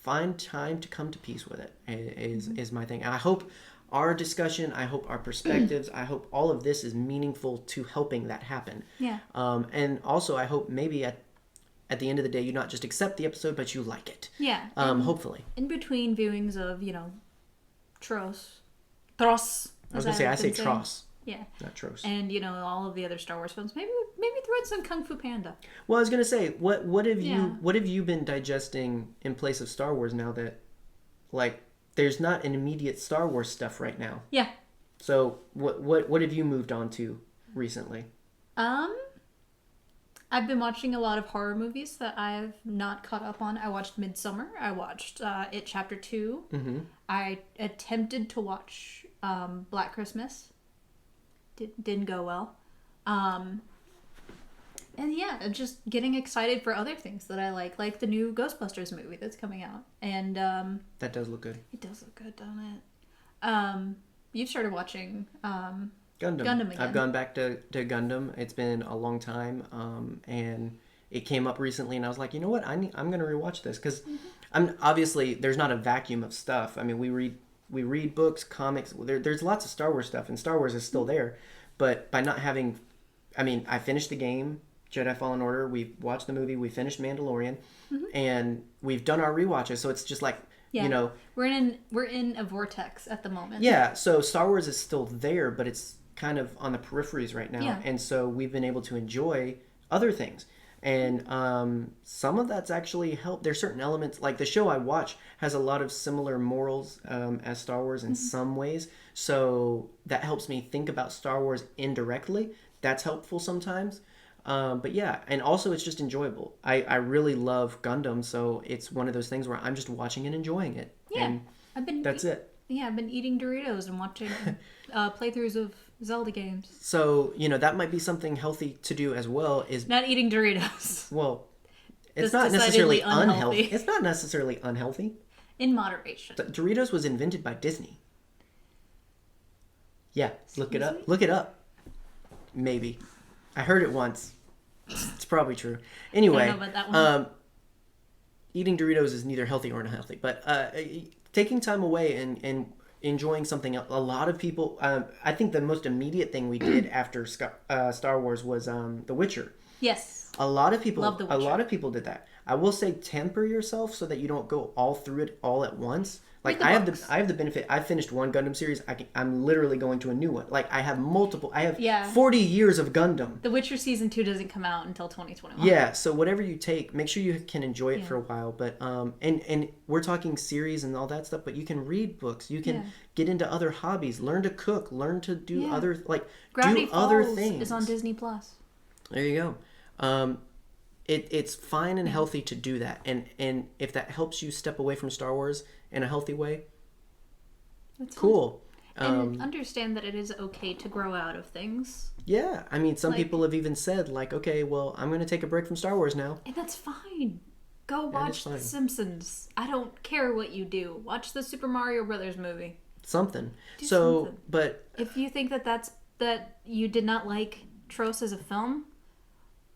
find time to come to peace with it is my thing. And I hope our discussion, I hope our perspectives, I hope all of this is meaningful to helping that happen. Yeah. And also I hope maybe at the end of the day, you not just accept the episode, but you like it. Yeah. Hopefully. In between viewings of, TROS. TROS. I was going to say, I say TROS. Yeah. Not TROS. And, all of the other Star Wars films. Maybe throw in some Kung Fu Panda. Well, I was going to say, what have you been digesting in place of Star Wars now that, like, there's not an immediate Star Wars stuff right now? Yeah. So, what have you moved on to recently? I've been watching a lot of horror movies that I have not caught up on. I watched Midsummer. I watched It Chapter 2. Mm-hmm. I attempted to watch Black Christmas. Didn't go well. And yeah, just getting excited for other things that I like the new Ghostbusters movie that's coming out. And that does look good. It does look good, doesn't it? You've started watching Gundam again. I've gone back to Gundam. It's been a long time, and it came up recently, and I was like, you know what? I'm going to rewatch this because I'm obviously there's not a vacuum of stuff. I mean, we read books, comics. There's lots of Star Wars stuff, and Star Wars is still there. But by not having, I mean, I finished the game, Jedi Fallen Order. We watched the movie. We finished Mandalorian, and we've done our rewatches. So it's just like. Yeah, we're in a vortex at the moment. Yeah, so Star Wars is still there, but it's kind of on the peripheries right now. Yeah. And so we've been able to enjoy other things. And some of that's actually helped. There's certain elements, like the show I watch has a lot of similar morals as Star Wars in some ways. So that helps me think about Star Wars indirectly. That's helpful sometimes. But yeah, and also it's just enjoyable. I really love Gundam, so it's one of those things where I'm just watching and enjoying it. Yeah, and that's it. Yeah, I've been eating Doritos and watching playthroughs of Zelda games. So, that might be something healthy to do as well. Is not eating Doritos. Well, it's not necessarily unhealthy. It's not necessarily unhealthy. In moderation. Doritos was invented by Disney. Yeah, look it up. Look it up. Maybe. I heard it once. It's probably true. Anyway, I don't know about that one. Eating Doritos is neither healthy or unhealthy. But taking time away and enjoying something else. A lot of people... I think the most immediate thing we did after Star Wars was The Witcher. Yes. A lot of people, Love The a Witcher. lot of people did that. I will say temper yourself so that you don't go all through it all at once. Like Read the books. I have the benefit. I finished one Gundam series. I'm literally going to a new one. Like I have multiple. I have 40 years of Gundam. The Witcher season 2 doesn't come out until 2021. Yeah. So whatever you take, make sure you can enjoy it for a while. But and we're talking series and all that stuff. But you can read books. You can get into other hobbies. Learn to cook. Learn to do other Gravity do other Falls things. is on Disney Plus. There you go. It's fine and healthy to do that, and if that helps you step away from Star Wars in a healthy way, That's cool. And understand that it is okay to grow out of things. Yeah, I mean, some people have even said like, okay, well, I'm going to take a break from Star Wars now, And that's fine. Go watch The Simpsons. I don't care what you do. Watch the Super Mario Brothers movie. something. Do So, something. but If you think that you did not like TROS as a film,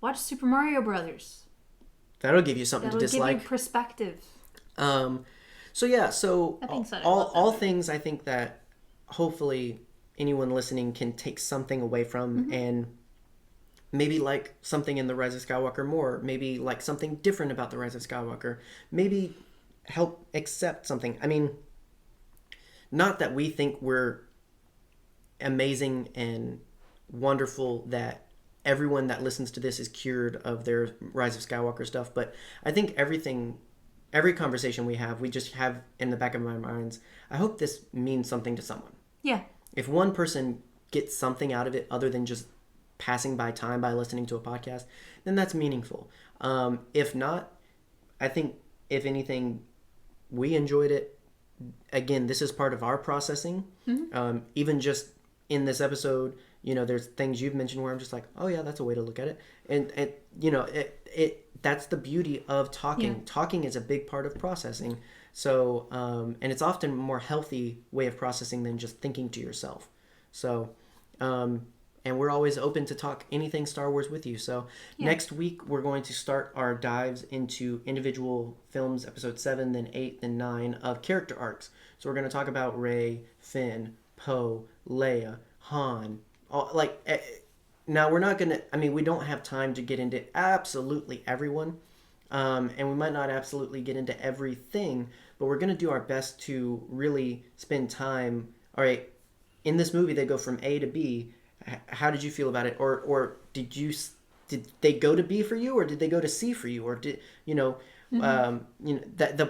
watch Super Mario Brothers. that'll give you something That'll to give dislike. you perspective. So yeah, so That being said, I love that all movie. things I think that hopefully anyone listening can take something away from and maybe like something in the Rise of Skywalker more, maybe like something different about the Rise of Skywalker, maybe help accept something. I mean, not that we think we're amazing and wonderful that everyone that listens to this is cured of their Rise of Skywalker stuff, but I think every conversation we have, we just have in the back of our minds, I hope this means something to someone. Yeah. If one person gets something out of it other than just passing by time by listening to a podcast, then that's meaningful. If not, I think if anything, we enjoyed it. Again, this is part of our processing. Even just in this episode, there's things you've mentioned where I'm just like, oh yeah, that's a way to look at it. And that's the beauty of talking. Yeah. Talking is a big part of processing. So, and it's often a more healthy way of processing than just thinking to yourself. So, and we're always open to talk anything Star Wars with you. So next week, we're going to start our dives into individual films, episode 7, then 8, then 9 of character arcs. So we're going to talk about Rey, Finn, Poe, Leia, Han, now we're not gonna. I mean, we don't have time to get into absolutely everyone, and we might not absolutely get into everything. But we're gonna do our best to really spend time. All right, in this movie, they go from A to B. How did you feel about it? Or did they go to B for you, or did they go to C for you, or did that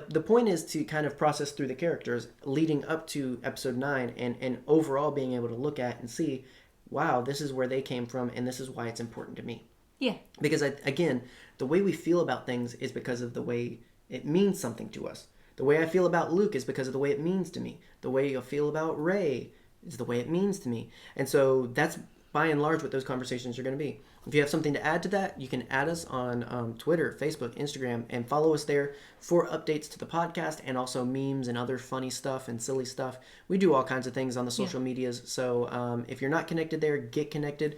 the point is to kind of process through the characters leading up to episode 9, and overall being able to look at and see, wow, this is where they came from, and this is why it's important to me. Yeah. Because, again, the way we feel about things is because of the way it means something to us. The way I feel about Luke is because of the way it means to me. The way I feel about Rey is the way it means to me. And so that's, by and large, what those conversations are going to be. If you have something to add to that, you can add us on Twitter, Facebook, Instagram, and follow us there for updates to the podcast and also memes and other funny stuff and silly stuff. We do all kinds of things on the social medias. So if you're not connected there, get connected.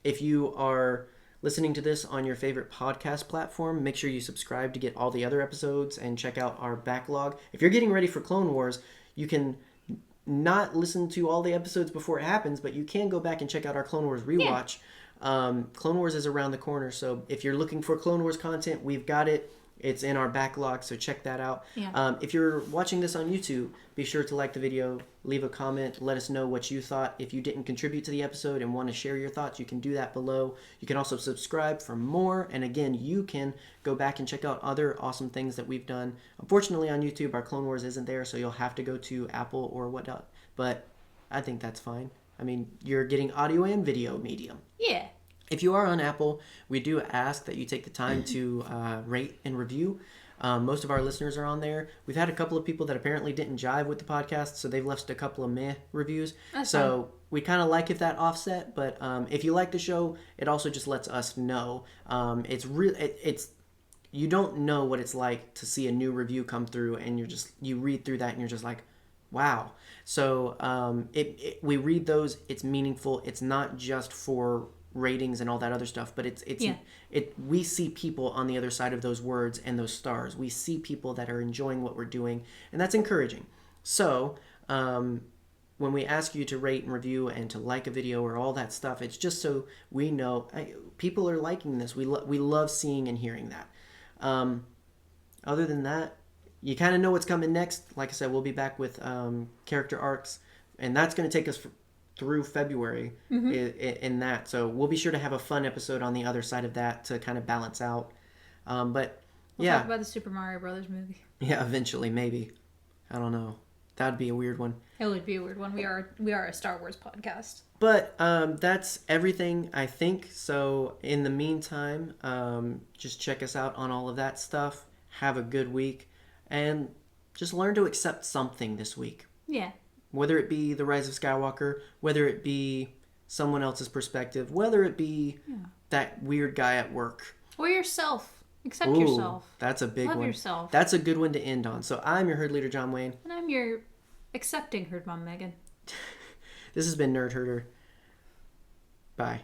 If you are listening to this on your favorite podcast platform, make sure you subscribe to get all the other episodes and check out our backlog. If you're getting ready for Clone Wars, you can not listen to all the episodes before it happens, but you can go back and check out our Clone Wars rewatch. Clone Wars is around the corner, so if you're looking for Clone Wars content, we've got it. It's in our backlog, so check that out. If you're watching this on YouTube, be sure to like the video, leave a comment, let us know what you thought. If you didn't contribute to the episode and want to share your thoughts, you can do that below. You can also subscribe for more, and again, you can go back and check out other awesome things that we've done. Unfortunately, on YouTube, our Clone Wars isn't there, so you'll have to go to Apple or whatnot, but I think that's fine. I mean, you're getting audio and video medium. Yeah. If you are on Apple, we do ask that you take the time to rate and review. Most of our listeners are on there. We've had a couple of people that apparently didn't jive with the podcast, so they've left a couple of meh reviews. That's so fine. we kind of like if that offset, but if you like the show, it also just lets us know. It's you don't know what it's like to see a new review come through, and you read through that and you're just like, wow. So we read those. It's meaningful. It's not just for ratings and all that other stuff, but we see people on the other side of those words and those stars. We see people that are enjoying what we're doing, and that's encouraging. So when we ask you to rate and review and to like a video or all that stuff, it's just so we know people are liking this. We love seeing and hearing that. Other than that, you kind of know what's coming next. Like I said, we'll be back with character arcs, and that's going to take us through February in that. So we'll be sure to have a fun episode on the other side of that to kind of balance out. But we'll talk about the Super Mario Brothers movie. Yeah, eventually, maybe. I don't know. That'd be a weird one. It would be a weird one. We are a Star Wars podcast. But that's everything, I think. So in the meantime, just check us out on all of that stuff. Have a good week. And just learn to accept something this week. Yeah. Whether it be the Rise of Skywalker, whether it be someone else's perspective, whether it be that weird guy at work. Or yourself. Accept yourself. That's a big one. Love yourself. That's a good one to end on. So I'm your herd leader, John Wayne. And I'm your accepting herd mom, Megan. This has been Nerd Herder. Bye.